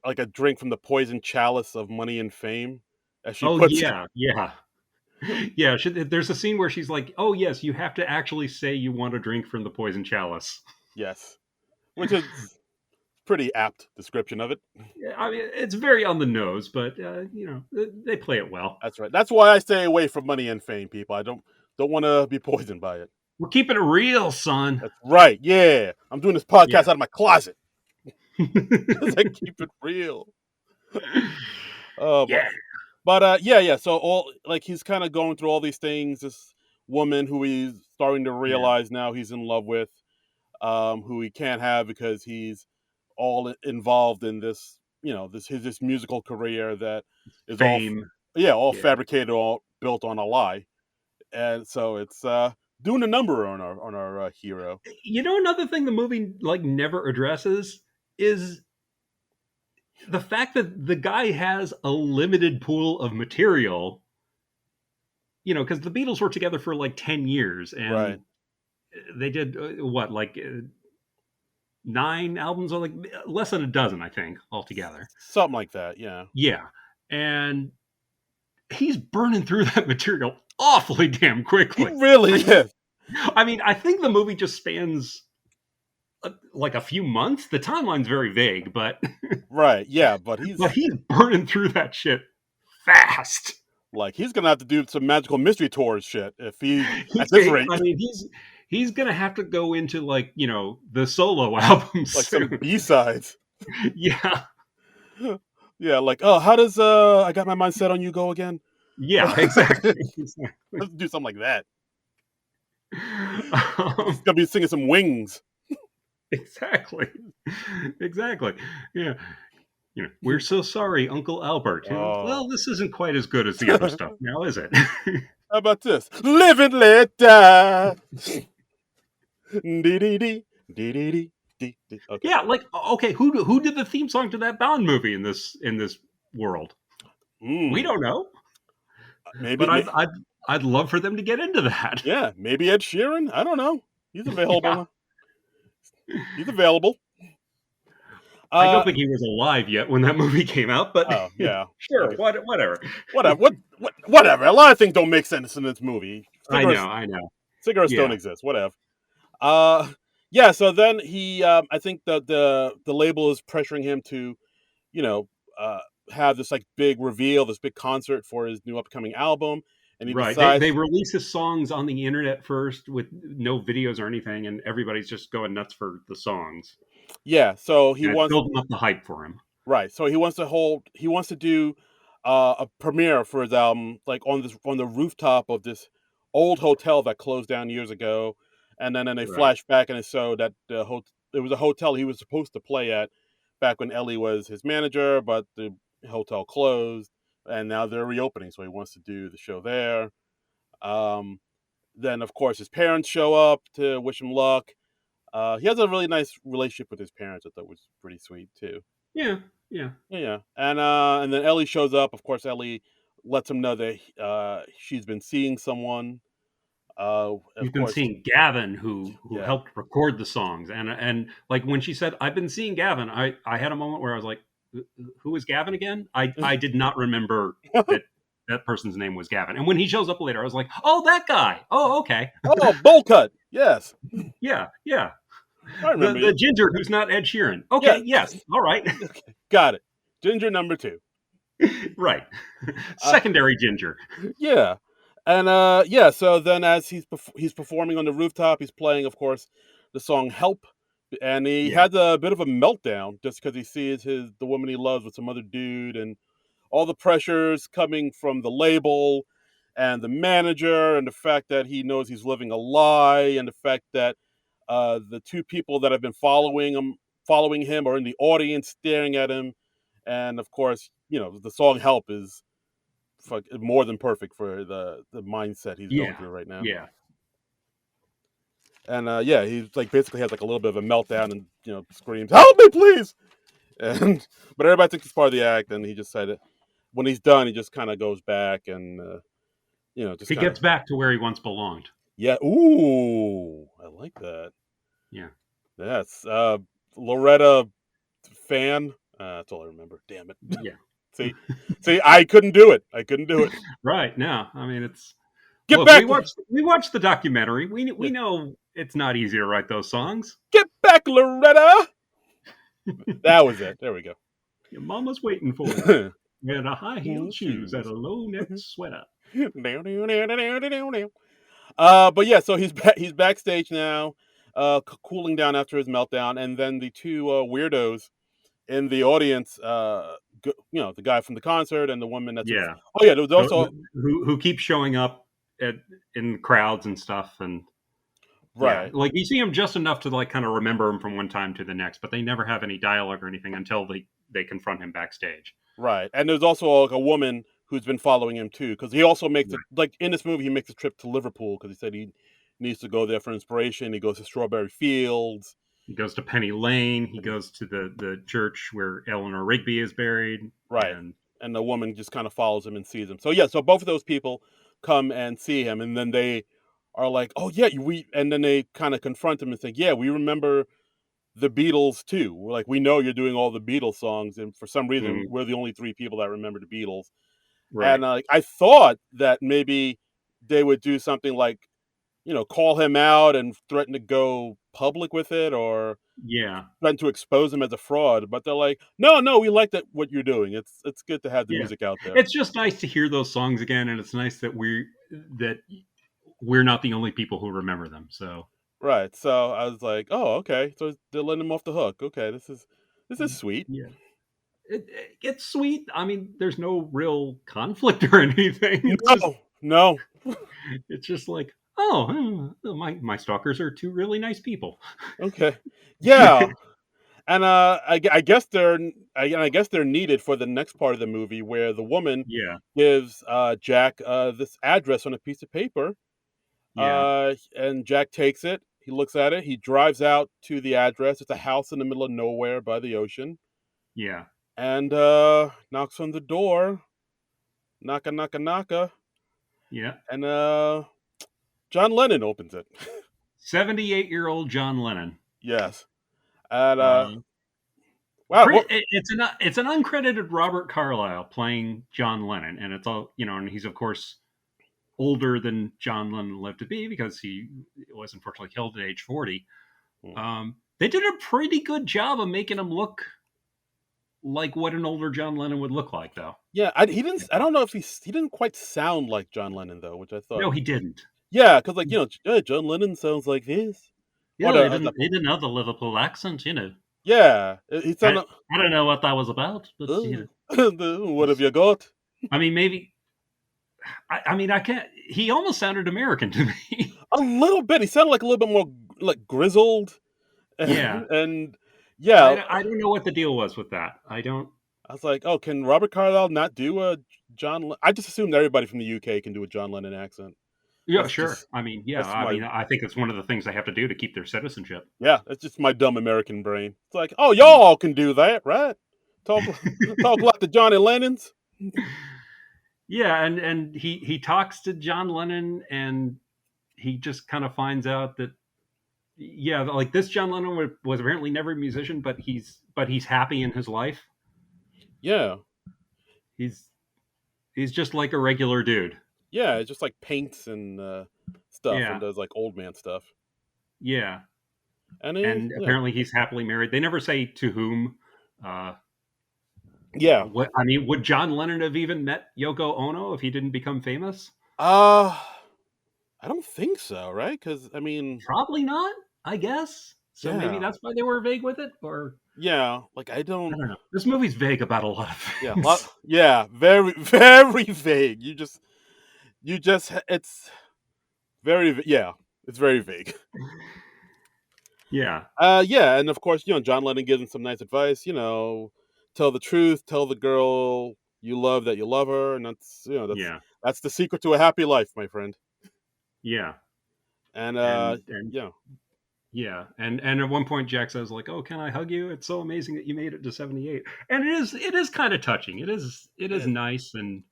like a drink from the poison chalice of money and fame, as she Oh puts it. yeah, yeah. Yeah, there's a scene where she's like, "Oh yes, you have to actually say you want a drink from the poison chalice." Yes, which is pretty apt description of it. Yeah, I mean, it's very on the nose, but they play it well. That's right. That's why I stay away from money and fame, people. I don't want to be poisoned by it. We're keeping it real, son. That's right. Yeah, I'm doing this Yeah. podcast out of my closet because I keep it real. Oh boy. Yeah. But yeah. So all like he's kind of going through all these things. This woman who he's starting to Yeah. realize now he's in love with, who he can't have because he's all involved in this, this musical career that is Fame. yeah, all Yeah. fabricated, all built on a lie, and so it's doing a number on our hero. Another thing the movie like never addresses is the fact that the guy has a limited pool of material. Because the Beatles were together for like 10 years, Right, and they did what, like 9 albums, or like less than a dozen, I think, altogether. something like that. Yeah, Yeah, and he's burning through that material awfully damn he quickly. really I mean, is. I think the movie just spans like a few months. The timeline's very vague, but Right, yeah, but but he's burning through that shit fast. he's gonna have to do some magical mystery tours shit if he at He's, this rate, I mean, he's gonna have to go into like the solo albums like some soon. B-sides. Yeah, Yeah, like, oh, how does I got my mind set on you go again? yeah, exactly. Let's do something like that. He's Um, gonna be singing some Wings. exactly, exactly. Yeah, we're so sorry, Uncle Albert. Oh, Well, this isn't quite as good as the other stuff, now is it? how about this? Live and let die. Dee dee dee dee dee dee dee dee. Okay. Yeah, like okay, who did the theme song to that Bond movie in this world? We Mm, don't know, maybe, but I've I'd love for them to get into that. Yeah, maybe Ed Sheeran. I don't know. He's Yeah. available. He's available. I don't Uh think he was alive yet when that movie came out, but oh yeah. I sure, guess whatever. whatever. Whatever. A lot of things don't make sense in this movie. I know. Cigarettes don't Yeah, exist. Whatever. Uh yeah. So then he, I think the label is pressuring him to, you know, uh, have this like big reveal, this big concert for his new upcoming album, and he right. They decides, release his songs on the internet first with no videos or anything, and everybody's just going nuts for the songs. yeah. So he And it's wants building up the hype for him. right. So he wants to do a premiere for his album, like on the rooftop of this old hotel that closed down years ago, and then they Right. flash back and it showed that it was a hotel he was supposed to play at back when Ellie was his manager, but the hotel closed, and now they're reopening, so he wants to do the show there. Um, then of course his parents show up to wish him luck. He has a really nice relationship with his parents. I thought was pretty sweet too. Yeah. Yeah. Yeah, and then Ellie shows up. Of course, Ellie lets him know that she's been seeing someone. He's Of been course, seeing Gavin, who yeah. helped record the songs, and like when she said, "I've been seeing Gavin," I had a moment where I was like, "Who is Gavin again?" I did not remember that that person's name was Gavin. And when he shows up later, I was like, "Oh, that guy. Oh, okay. Oh, bowl cut. Yes, Yeah, yeah. I The remember the you. ginger who's not Ed Sheeran. Yeah, Okay, yes, all right, okay, got it. Ginger number two. right. Uh, Secondary ginger. yeah, and yeah. So then, as he's performing on the rooftop, he's playing, of course, the song "Help," and he Yeah, had a bit of a meltdown just because he sees the woman he loves with some other dude, and all the pressures coming from the label and the manager, and the fact that he knows he's living a lie, and the fact that the two people that have been following him are in the audience staring at him, and of course, the song "Help" is more than perfect for the mindset he's going yeah, through right now. yeah. And yeah, he's like basically has like a little bit of a meltdown and screams, "Help me, please!" And but everybody thinks it's part of the act, and he just said it. When he's done, he just kind of goes back and just He kind of gets back to where he once belonged. yeah. Ooh, I like that. Yeah, That's Loretta fan. That's all I remember. Damn it. yeah. see, see, I couldn't do it. I couldn't do it. Right. No, I mean it's Get look. back, We watched the documentary. We know it's not easy to write those songs. get back, Loretta. That was it. There we go. Your mama's waiting for you. And a high heeled shoes and Shoes. a low neck sweater. But yeah, so he's backstage now, cooling down after his meltdown, and then the two weirdos in the audience, the guy from the concert and the woman that's Yeah. oh yeah, there was also Who keeps showing up at in crowds and stuff, and yeah, right, like you see him just enough to like kind of remember him from one time to the next, but they never have any dialogue or anything until they confront him backstage. right, and there's also like a woman who's been following him too, because he also makes it Right. like in this movie he makes a trip to Liverpool because he said he needs to go there for inspiration. He goes to Strawberry Fields, He goes to Penny Lane. He goes to the church where Eleanor Rigby is buried, right, and and the woman just kind of follows him and sees him. So yeah, so both of those people come and see him, and then they are like, "Oh yeah, we," and then they kind of confront him and say, "Yeah, we remember the Beatles too. We're like, we know you're doing all the Beatles songs, and for some reason, mm, we're the only three people that remember the Beatles." right, And I thought that maybe they would do something like, call him out and threaten to go public with it, or yeah, threaten to expose him as a fraud. But they're like, no, no, we like that what you're doing. It's good to have the yeah. music out there. It's just nice to hear those songs again, and it's nice that that we're not the only people who remember them. So Right. So I was like, oh, okay. So they're letting him off the hook. Okay, this is sweet. yeah, it's sweet. I mean, there's no real conflict or anything. It's just No, no. it's just like, oh, my stalkers are two really nice people. Okay. Yeah. And I guess I guess they're needed for the next part of the movie where the woman Yeah, gives Jack this address on a piece of paper, yeah, and Jack takes it. He looks at it. He drives out to the address. It's a house in the middle of nowhere by the ocean, yeah. and knocks on the door. Knocka, knocka, knocka. Yeah. and John Lennon opens it. 78-year-old John Lennon. Yes, and Uh, wow, what? it's an uncredited Robert Carlyle playing John Lennon, and it's all and he's of course older than John Lennon lived to be because he was unfortunately killed at age 40. They did a pretty good job of making him look like what an older John Lennon would look like, though. Yeah, he didn't. I don't know if he didn't quite sound like John Lennon though, which I thought. No, he didn't. Yeah, because John Lennon sounds like this. Or Yeah, he didn't have the Liverpool accent, yeah, he I, sounded. I don't know what that was about, but What have you got? I mean, maybe. I mean, I can't. He almost sounded American to me. A little bit. He sounded like a little bit more like grizzled, Yeah, and yeah, I don't know what the deal was with that. I don't. I was like, oh, can Robert Carlyle not do a John? I just assumed everybody from the UK can do a John Lennon accent. Yeah, That's sure. just I mean, yeah. that's I my mean, I think it's one of the things they have to do to keep their citizenship. yeah. That's just my dumb American brain. It's like, oh, y'all can do that, right? Talk talk like the Johnny Lennons. Yeah, and he talks to John Lennon, and he just kind of finds out that yeah, like this John Lennon was apparently never a musician, but he's happy in his life. Yeah, He's he's just like a regular dude. yeah. It just like paints and stuff and Yeah, does like old man stuff. yeah, And and yeah, apparently he's happily married. They never say to whom. Uh, yeah. what I mean, would John Lennon have even met Yoko Ono if he didn't become famous? Uh I don't think so, right? Because I mean, Probably not. I guess. So maybe yeah, that's why they were vague with it, or yeah. Like I don't. don't know. This movie's vague about a lot of Yeah, things. yeah. Very, very vague. It's yeah. It's very vague. Yeah, Yeah, and of course, John Lennon gives him some nice advice. Tell the truth. Tell the girl you love that you love her, and yeah, that's the secret to a happy life, my friend. yeah, And and yeah, yeah, and at one point Jack says like, "Oh, can I hug you? It's so amazing that you made it to 78." And it is kind of touching. It is it, nice, and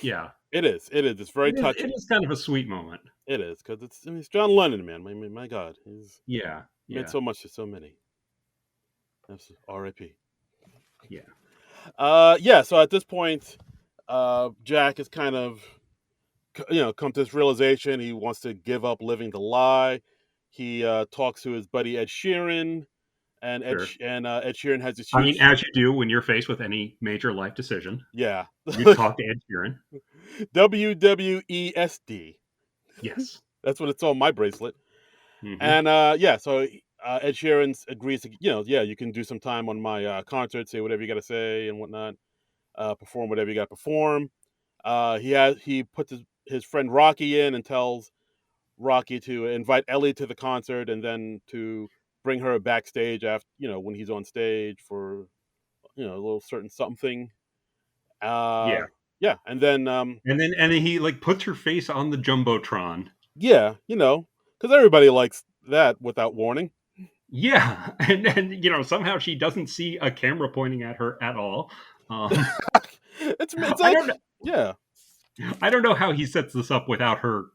yeah, it is. It is. It's very it touching. is kind of a sweet moment. It is because it's John Lennon, man. My God, he's Yeah, meant yeah, so much to so many. That's R.I.P. yeah, Yeah. So at this point, Jack is kind of come to this realization he wants to give up living the lie. He talks to his buddy Ed Sheeran, and sure. Ed Sheeran has this I mean, huge as you do when you're faced with any major life decision, yeah you talk to Ed Sheeran. WWESD. Yes. That's what it's on my bracelet. Hmm. And yeah, so Ed Sheeran agrees to yeah, you can do some time on my concert, say whatever you got to say and whatnot, perform whatever you got to perform. He puts his friend Rocky in and tells Rocky to invite Ellie to the concert and then to bring her backstage after when he's on stage for a little certain something. Yeah. Yeah, and then And then he like puts her face on the jumbotron. yeah, because everybody likes that without warning. Yeah, and somehow she doesn't see a camera pointing at her at all. Um, It's I like don't yeah, I don't know how he sets this up without her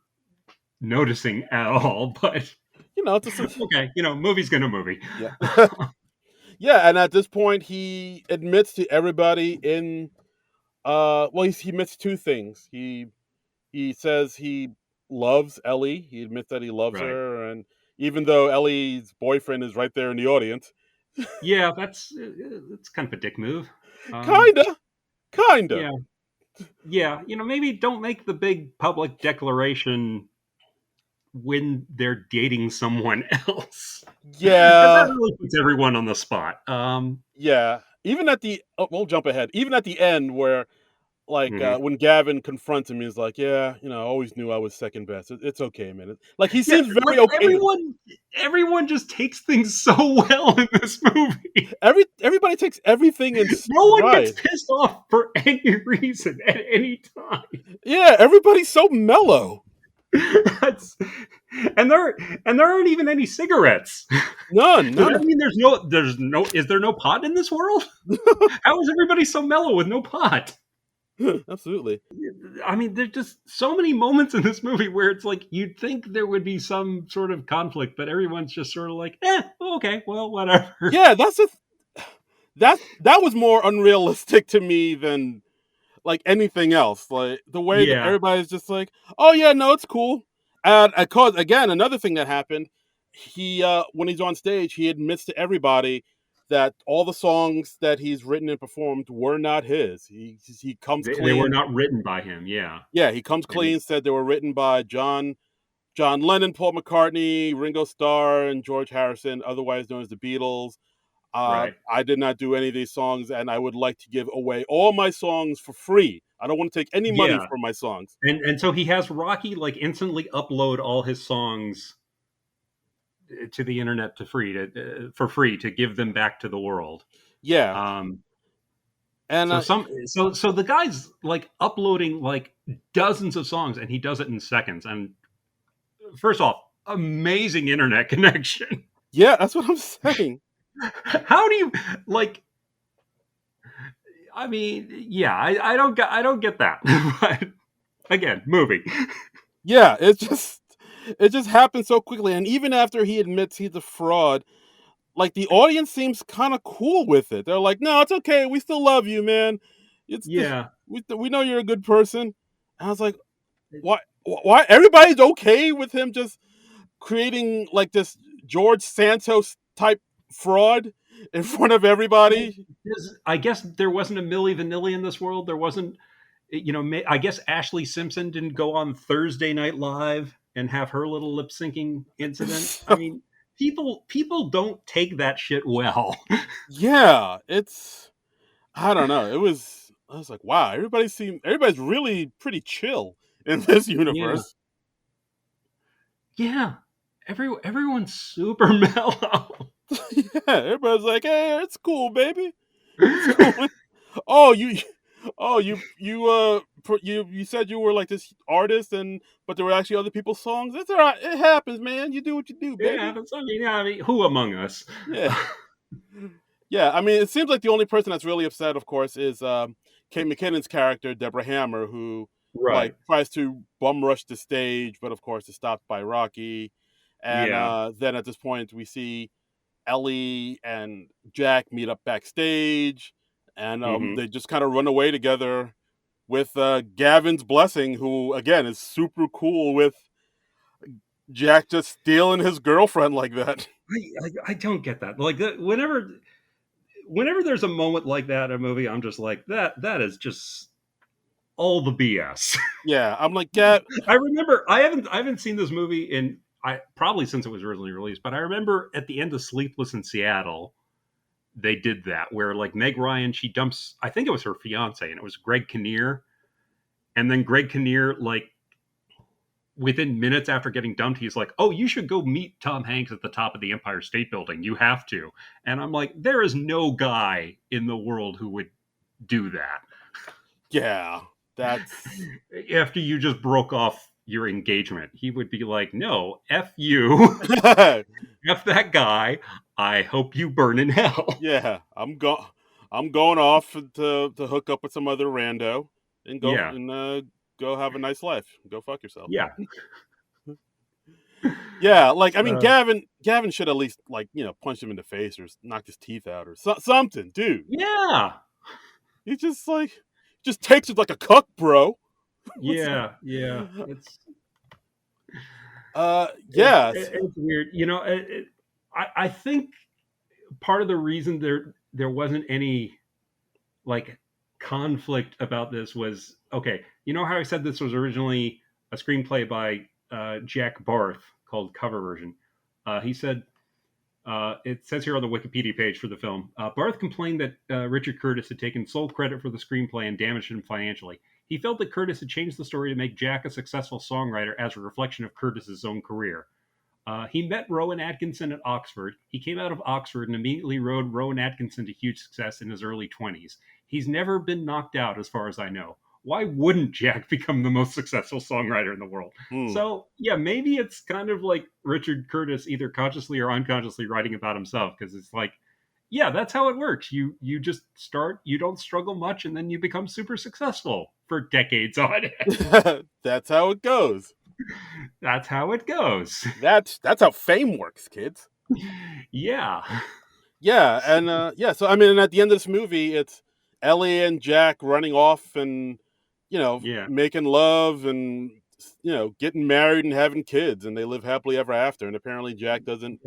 noticing at all, but it's just okay, movie's gonna movie. yeah. Yeah, and at this point he admits to everybody in well he admits two things. He says he loves Ellie. He admits that he loves Right. her, and even though Ellie's boyfriend is right there in the audience, Yeah, that's kind of a dick move. Um, kinda, kinda. yeah, yeah, maybe don't make the big public declaration when they're dating someone else, because that Yeah, really puts everyone on the spot. yeah. Even at the we'll jump ahead. Even at the end, where like Mhm. when Gavin confronts him, he's like, "Yeah, I always knew I was second best. It's okay, man." Like he Yeah, seems very like okay. everyone just takes things so well in this movie. Everybody takes everything in No one gets stride. pissed off for any reason at any time. Yeah, everybody's so mellow. That's, and there aren't even any cigarettes. None, Does none. that mean is there no pot in this world? How is everybody so mellow with no pot? Absolutely. I mean, there's just so many moments in this movie where it's like you'd think there would be some sort of conflict, but everyone's just sort of like, okay, well, whatever. Yeah, that was more unrealistic to me than like anything else. Like the way that Yeah, everybody's just like, "Oh yeah, no, it's cool." And cause again, another thing that happened, he when he's on stage, he admits to everybody that all the songs that he's written and performed were not his. He comes they were clean. not written by him. Yeah, Yeah, he comes and clean. Said they were written by John Lennon, Paul McCartney, Ringo Starr, and George Harrison, otherwise known as the Beatles. right. I did not do any of these songs, and I would like to give away all my songs for free. I don't want to take any money Yeah, for my songs. and so he has Rocky like instantly upload all his songs to the internet to free to for free to give them back to the world. Yeah, Um, and so the guy's like uploading like dozens of songs, and he does it in seconds. And first off, amazing internet connection. yeah, that's what I'm saying. How do you like? I mean, yeah, I don't get that. But again, movie. Yeah, it just happened so quickly, and even after he admits he's a fraud, like the audience seems kind of cool with it. They're like, "No, it's okay. We still love you, man. Yeah, We know you're a good person." And I was like, why everybody's okay with him just creating like this George Santos type fraud in front of everybody? I guess there wasn't a Millie Vanilli in this world. There wasn't, I guess Ashley Simpson didn't go on Thursday Night Live and have her little lip syncing incident. I mean, people don't take that shit well. Yeah, it's I don't know. I was like, wow, everybody's really pretty chill in this Yeah, universe. yeah. Everyone's super mellow. Yeah, everybody's like, hey, it's cool, baby. It's cool. Oh, you said you were like this artist, and but there were actually other people's songs. That's all right. It happens, man. You do what you do, Yeah, baby. that's, I mean, who among us? Yeah. Yeah, I mean, it seems like the only person that's really upset, of course, is Kate McKinnon's character, Deborah Hammer, who like Right. tries to bum rush the stage, but of course is stopped by Rocky. And Yeah. then at this point, we see Ellie and Jack meet up backstage, and Hmm. they just kind of run away together with Gavin's blessing, who again is super cool with Jack just stealing his girlfriend like that. I don't get that. Like whenever there's a moment like that in a movie, I'm just like that is just all the BS. Yeah, I'm like, Gav. I remember I haven't seen this movie in I probably since it was originally released, but I remember at the end of Sleepless in Seattle, they did that where like Meg Ryan, she dumps, I think it was her fiance, and it was Greg Kinnear, and then Greg Kinnear like within minutes after getting dumped, he's like, "Oh, you should go meet Tom Hanks at the top of the Empire State Building. You have to." And I'm like, there is no guy in the world who would do that Yeah, that's after you just broke off your engagement. He would be like, "No, f you, f that guy. I hope you burn in hell." yeah. I'm going off to hook up with some other rando and Yeah, go have a nice life. Go fuck yourself. yeah, Yeah, like I mean, uh, Gavin should at least like punch him in the face or knock his teeth out or something, dude. yeah, He just like just takes it like a cuck, bro. What's yeah, yeah. yes, It's weird. I think part of the reason there wasn't any like conflict about this was okay. You know how I said this was originally a screenplay by Jack Barth called Cover Version. He said it says here on the Wikipedia page for the film, Barth complained that Richard Curtis had taken sole credit for the screenplay and damaged him financially. He felt that Curtis had changed the story to make Jack a successful songwriter as a reflection of Curtis's own career. He met Rowan Atkinson at Oxford. He came out of Oxford and immediately rode Rowan Atkinson to huge success in his early 20s. He's never been knocked out, as far as I know. Why wouldn't Jack become the most successful songwriter in the world? hmm. So, yeah, maybe it's kind of like Richard Curtis either consciously or unconsciously writing about himself because it's like Yeah, that's how it works. You just start, you don't struggle much, and then you become super successful for decades on end. That's how it goes. That's how it goes. That's how fame works, kids. Yeah. Yeah, and yeah, so I mean, at the end of this movie, it's Ellie and Jack running off and Yeah. making love and getting married and having kids, and they live happily ever after. And apparently, Jack doesn't.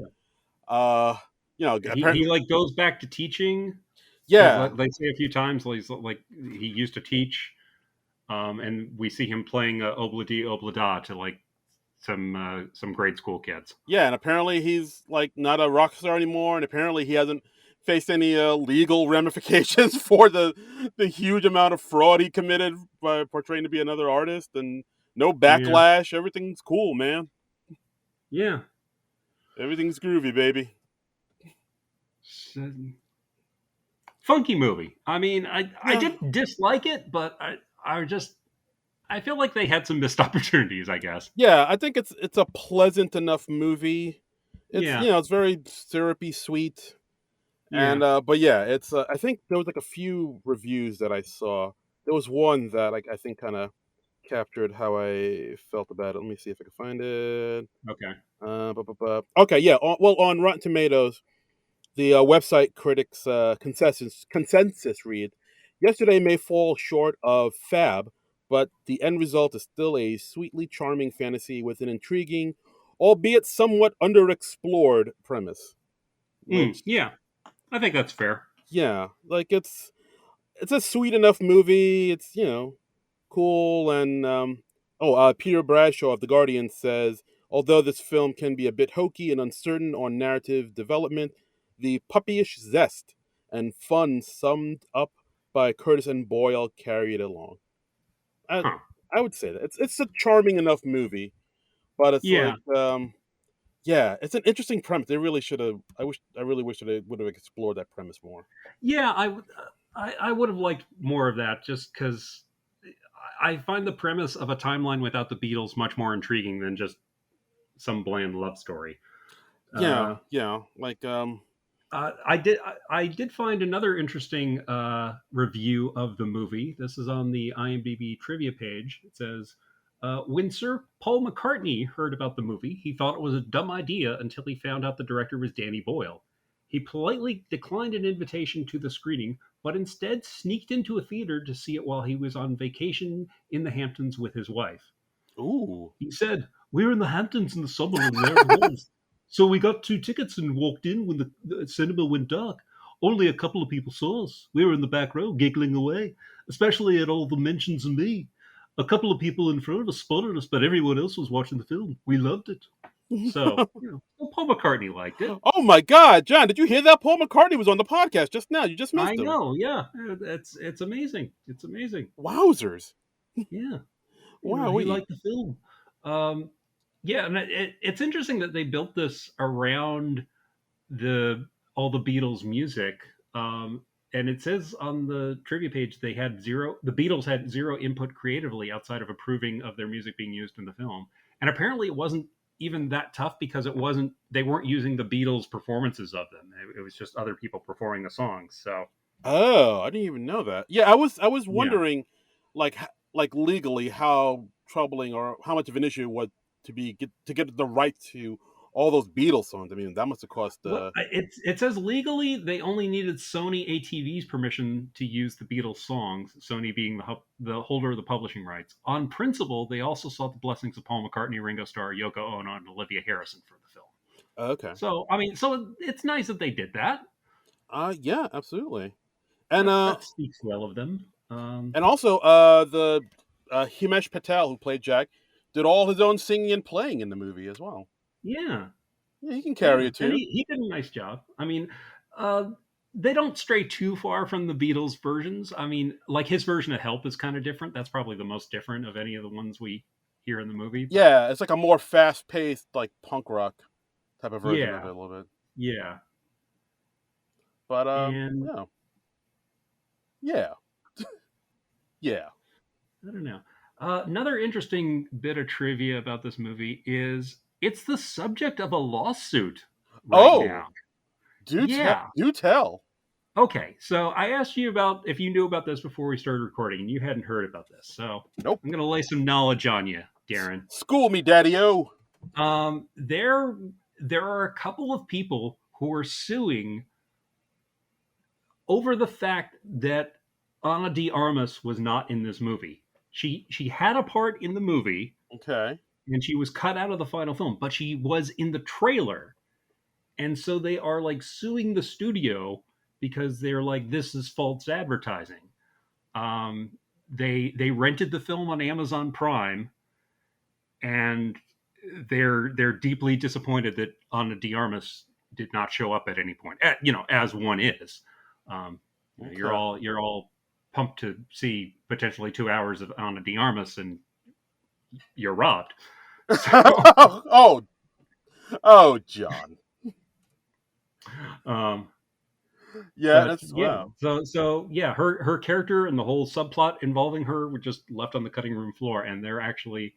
Uh, He like goes back to teaching because yeah, they say a few times he's like he used to teach, and we see him playing obla oblada to like some grade school kids. yeah, and apparently he's like not a rock star anymore, and apparently he hasn't faced any legal ramifications for the huge amount of fraud he committed by portraying to be another artist, and no Yeah. backlash. Everything's cool, man. Yeah. Everything's groovy, baby. So, funky movie. I mean, I Yeah, didn't dislike it, but I just I feel like they had some missed opportunities. I guess. yeah. I think it's a pleasant enough movie. It's Yeah. it's very syrupy, sweet, Yeah. and but yeah, it's. I think there was like a few reviews that I saw. There was one that like I think kind of captured how I felt about it. Let me see if I can find it. Okay. Okay, yeah. Well, on Rotten Tomatoes, the website critics consensus read, "Yesterday may fall short of fab, but the end result is still a sweetly charming fantasy with an intriguing, albeit somewhat underexplored premise." Which, Yeah. I think that's fair. yeah, like it's a sweet enough movie. It's cool. And Peter Bradshaw of The Guardian says, although this film can be a bit hokey and uncertain on narrative development, the puppyish zest and fun summed up by Curtis and Boyle carry it along. I Huh. I would say that it's a charming enough movie, but it's Yeah. like yeah, it's an interesting premise. They really should have. I really wish that they would have explored that premise more. Yeah. I would have liked more of that just because I find the premise of a timeline without the Beatles much more intriguing than just some bland love story. Yeah, Uh, yeah, like I did find another interesting review of the movie. This is on the IMDb trivia page. It says, "When Sir Paul McCartney heard about the movie, he thought it was a dumb idea until he found out the director was Danny Boyle. He politely declined an invitation to the screening, but instead sneaked into a theater to see it while he was on vacation in the Hamptons with his wife. ooh. He said, "We were in the Hamptons in the summer and there it was. So we got 2 tickets and walked in when the cinema went dark. Only a couple of people saw us. We were in the back row giggling away, especially at all the mentions of me. A couple of people in front of us spotted us, but everyone else was watching the film. We loved it." So, well, Paul McCartney liked it. Oh my God, John! Did you hear that? Paul McCartney was on the podcast just now. You just I missed him. know, yeah. It's amazing. It's amazing. Wowzers! Yeah. He Wowee. liked the film. Um, yeah, and it's interesting that they built this around the all the Beatles music. And it says on the trivia page the Beatles had zero input creatively outside of approving of their music being used in the film. And apparently it wasn't even that tough because they weren't using the Beatles performances of them. It was just other people performing the songs. So Oh, I didn't even know that. Yeah, I was yeah. wondering, like legally, how troubling or how much of an issue it was to get the right to all those Beatles songs. I mean, that must have cost. Well, it says legally they only needed Sony ATV's permission to use the Beatles songs. Sony being the holder of the publishing rights. On principle, they also sought the blessings of Paul McCartney, Ringo Starr, Yoko Ono, and Olivia Harrison for the film. Okay. So I mean, so it's nice that they did that. Yeah, absolutely. And That speaks well of them. also the Himesh Patel who played Jack did all his own singing and playing in the movie as well. Yeah, Yeah, he can carry yeah, a and tune. he did a nice job. I mean, uh, they don't stray too far from the Beatles versions. I mean, like his version of "Help" is kind of different. That's probably the most different of any of the ones we hear in the movie. But Yeah, it's like a more fast paced, like punk rock type of version of yeah, it a little bit. yeah, But and yeah, yeah, yeah. I don't know. Another interesting bit of trivia about this movie is it's the subject of a lawsuit right Oh, now. Yeah. Do tell. Okay, so I asked you about if you knew about this before we started recording, and you hadn't heard about this. So Nope. I'm going to lay some knowledge on you, Darren. School me, Daddy-O. There are a couple of people who are suing over the fact that Ana de Armas was not in this movie. She had a part in the movie, Okay. and she was cut out of the final film, but she was in the trailer, and so they are like suing the studio because they're like, this is false advertising. They rented the film on Amazon Prime, and they're deeply disappointed that Ana de Armas did not show up at any point. As one is. You're Okay. all pumped to see potentially 2 hours of Ana de Armas, and you're robbed. So, oh, oh, John. um, Yeah, but that's yeah, wow. so yeah, her character and the whole subplot involving her were just left on the cutting room floor, and they're actually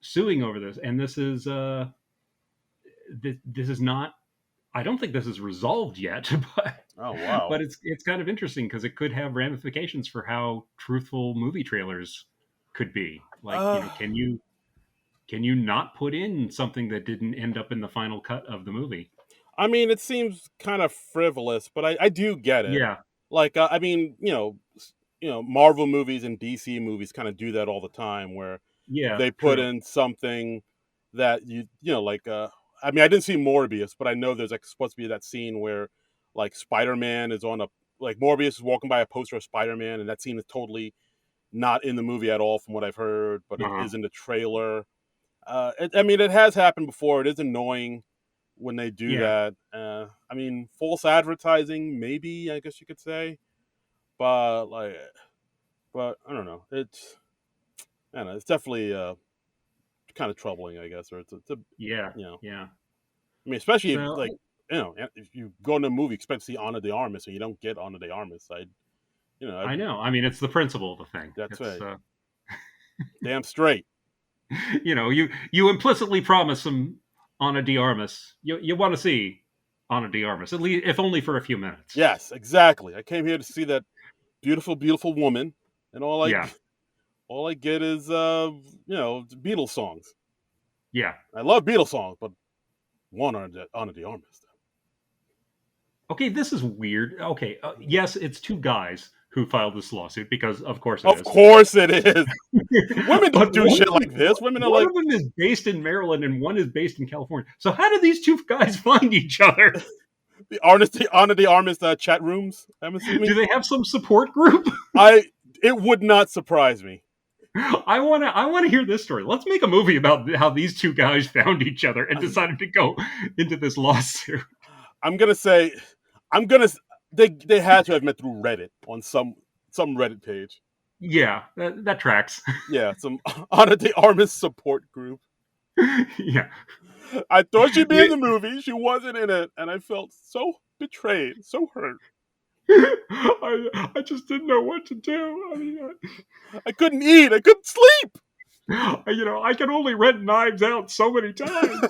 suing over this. And this is not. I don't think this is resolved yet, but Oh, wow. it's kind of interesting because it could have ramifications for how truthful movie trailers could be. Like, Uh, can you not put in something that didn't end up in the final cut of the movie? I mean, it seems kind of frivolous, but I do get it. Yeah, Like, I mean, Marvel movies and DC movies kind of do that all the time, where yeah, they put true. in something that like. I mean, I didn't see Morbius, but I know there's like supposed to be that scene where, like, Spider-Man is on a like Morbius is walking by a poster of Spider-Man, and that scene is totally not in the movie at all, from what I've heard, but it Uh-huh. is in the trailer. I mean, it has happened before. It is annoying when they do Yeah, that. I mean, false advertising, maybe, I guess you could say, but I don't know. I don't know. It's definitely kind of troubling, I guess, or it's a yeah, you know. yeah. I mean, especially if, So like, if you go into a movie expect to see Ana de Armas and you don't get Ana de Armas, I know. I mean, it's the principle of the thing. that's It's right, damn straight. you implicitly promise them Ana de Armas. You want to see Ana de Armas, at least if only for a few minutes. Yes, exactly. I came here to see that beautiful, beautiful woman, and Yeah, all I get is Beatles songs. yeah. I love Beatles songs, but one Ana de Armas. Okay, this is weird. Okay, yes, it's two guys who filed this lawsuit because, of course, it Of is. course it is. Women don't But do shit like this. Women are one like of them is based in Maryland and one is based in California. So how did these two guys find each other? the Ana de Armas chat rooms. I'm Do assuming. they have some support group? I It would not surprise me. I wanna hear this story. Let's make a movie about how these two guys found each other and decided to go into this lawsuit. I'm gonna say, I'm gonna. They had to have met through Reddit on some Reddit page. Yeah, that tracks. Yeah, some Ana de Armas support group. Yeah. I thought she'd be in the movie. She wasn't in it, and I felt so betrayed, so hurt. I just didn't know what to do. I mean, I couldn't eat. I couldn't sleep. I can only rent Knives Out so many times.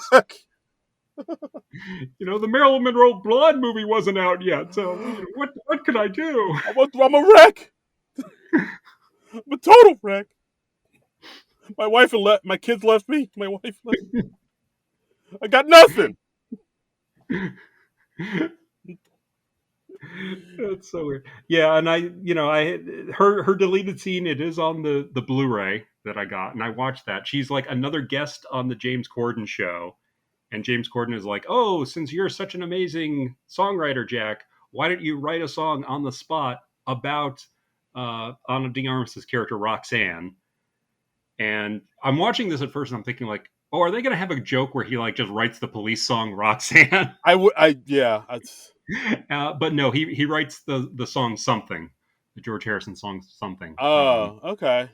The Marilyn Monroe Blonde movie wasn't out yet, so what could I do? I'm a wreck. I'm a total wreck. My wife my kids left me. My wife left. I got nothing. That's so weird. Yeah, and I her deleted scene. It is on the Blu-ray that I got, and I watched that. She's like another guest on the James Corden show, and James Corden is like, "Oh, since you're such an amazing songwriter, Jack, why don't you write a song on the spot about Ana de Armas's character Roxanne?" And I'm watching this at first, and I'm thinking like, "Oh, are they going to have a joke where he like just writes the Police song Roxanne?" Yeah. But no, he writes the song Something, the George Harrison song Something. Oh, okay.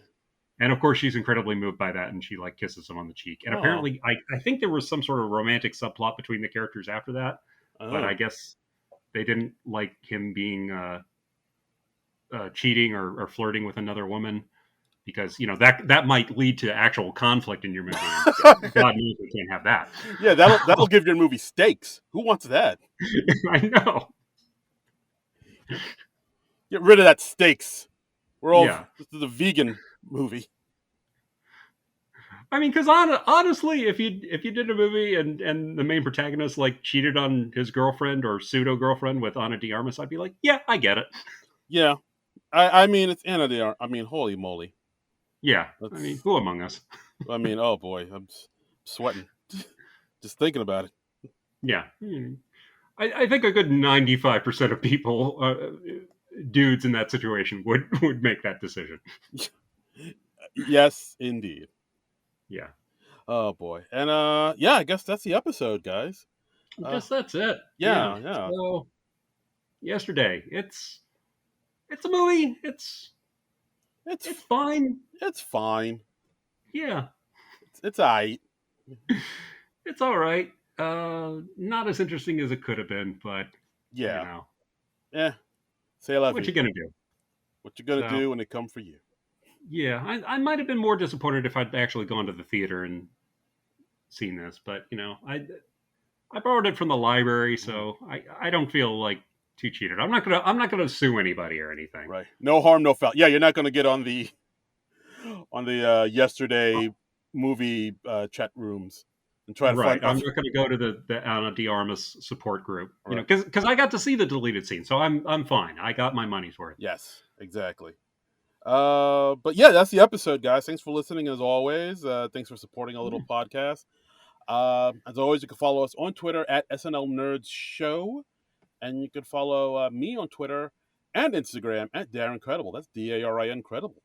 And of course, she's incredibly moved by that, and she like kisses him on the cheek. And Oh, apparently, I think there was some sort of romantic subplot between the characters after that, but I oh, guess they didn't like him being cheating or flirting with another woman because that might lead to actual conflict in your movie. And God knows we can't have that. Yeah, that'll give your movie stakes. Who wants that? I know. Get rid of that steaks. Yeah. This is a vegan movie. I mean, because honestly, if you did a movie and the main protagonist like cheated on his girlfriend or pseudo girlfriend with Ana de Armas, I'd be like, yeah, I get it. Yeah, I mean it's Ana de Armas. I mean, holy moly. Yeah, I mean, who among us? I mean, oh boy, I'm sweating just thinking about it. Yeah, I think a good 95% of people, dudes in that situation, would make that decision. Yes, indeed. Yeah. Oh boy, and yeah, I guess that's the episode, guys. I guess that's it. Yeah. So, yesterday, it's a movie. It's fine. It's fine. Yeah. It's alright. It's all right. Not as interesting as it could have been, but yeah. Say I love what you gonna do? What you gonna do when they come for you? Yeah, I might have been more disappointed if I'd actually gone to the theater and seen this, but I borrowed it from the library, so I don't feel like too cheated. I'm not gonna sue anybody or anything. Right. No harm, no foul. Yeah, you're not gonna get on the yesterday movie chat rooms and try to find. I'm not gonna go to the Ana de Armas support group, because I got to see the deleted scene, so I'm fine. I got my money's worth. Yes, exactly. But yeah, that's the episode, guys. Thanks for listening as always. Thanks for supporting our little podcast. As always, you can follow us on Twitter at SNL Nerds Show, and you can follow me on Twitter and Instagram at Darren Credible. That's DARIN Credible.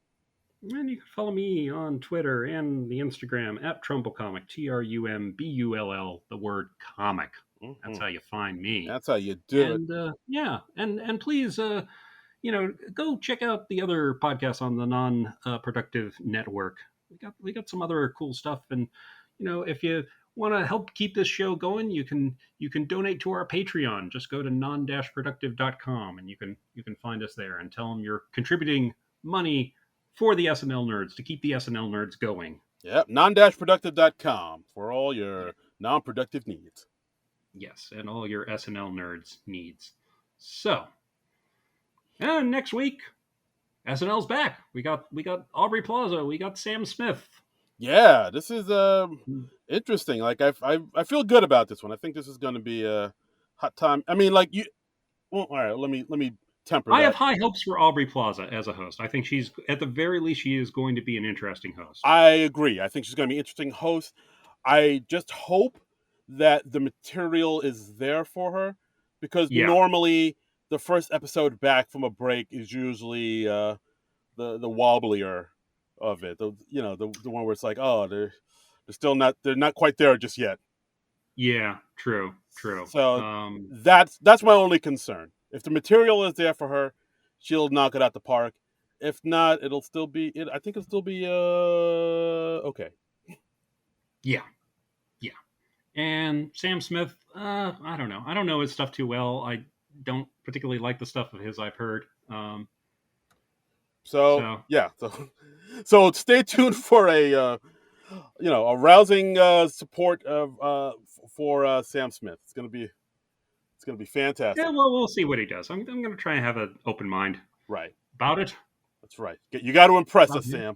And you can follow me on Twitter and the Instagram at Trumblecomic, TRUMBULL, the word comic. Mm-hmm. That's how you find me. That's how you do it. Yeah, and please, go check out the other podcasts on the Non-Productive Network. We got some other cool stuff, and if you want to help keep this show going, you can donate to our Patreon. Just go to Non-Productive.com, and you can find us there and tell them you're contributing money for the SNL nerds to keep the SNL nerds going. Yep, non-productive.com for all your non-productive needs. Yes, and all your SNL nerds needs. So, and next week, SNL's back. We got Aubrey Plaza. We got Sam Smith. Yeah, this is interesting. Like I feel good about this one. I think this is going to be a hot time. I mean, like you. Well, all right. Let me temper that. I have high hopes for Aubrey Plaza as a host. I think she's, at the very least, she is going to be an interesting host. I agree. I think she's going to be an interesting host. I just hope that the material is there for her, because normally the first episode back from a break is usually the wobblier of it. The one where it's like, oh, they're not quite there just yet. Yeah, true. So that's my only concern. If the material is there for her, she'll knock it out the park. If not, I think it'll still be okay. Yeah. And Sam Smith, I don't know. I don't know his stuff too well. I don't particularly like the stuff of his I've heard. So stay tuned for a rousing support for Sam Smith. It's gonna be fantastic. Yeah, well, we'll see what he does. I'm gonna try and have an open mind about it. That's right. You got to impress us, Sam.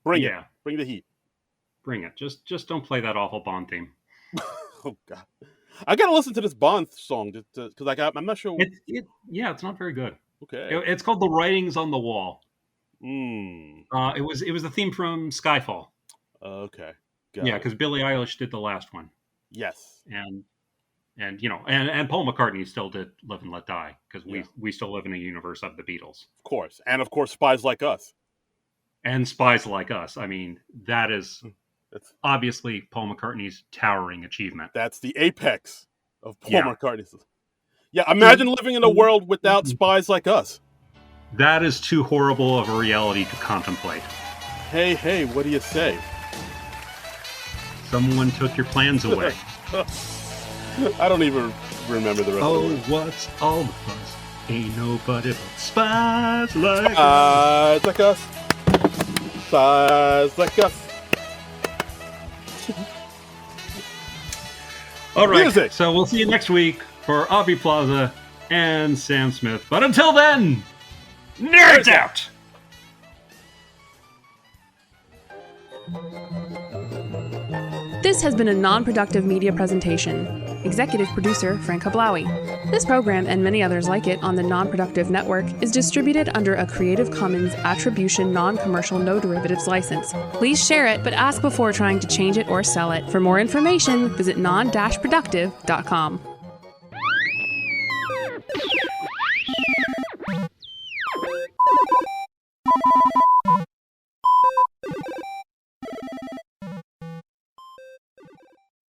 Bring it. Bring the heat. Bring it. Just don't play that awful Bond theme. Oh God, I gotta listen to this Bond song because I'm not sure. It's not very good. Okay, it's called "The Writings on the Wall." It was the theme from Skyfall. Okay, because Billie Eilish did the last one. Yes, and Paul McCartney still did "Live and Let Die" because we still live in a universe of the Beatles, of course, and of course, Spies Like Us. And Spies Like Us. I mean, that is obviously Paul McCartney's towering achievement. That's the apex of Paul McCartney's. Yeah, imagine living in a world without Spies Like Us. That is too horrible of a reality to contemplate. Hey, what do you say? Someone took your plans away. I don't even remember the rest of it. Oh, what's all the fuss? Ain't nobody but spies like us. Spies like us. All right. Music. So we'll see you next week for Aubrey Plaza and Sam Smith. But until then, nerds out! This has been a non-productive media presentation. Executive producer Frank Hablawi. This program and many others like it on the Non-Productive Network is distributed under a Creative Commons Attribution Non-Commercial No Derivatives license. Please share it, but ask before trying to change it or sell it. For more information, visit non-productive.com.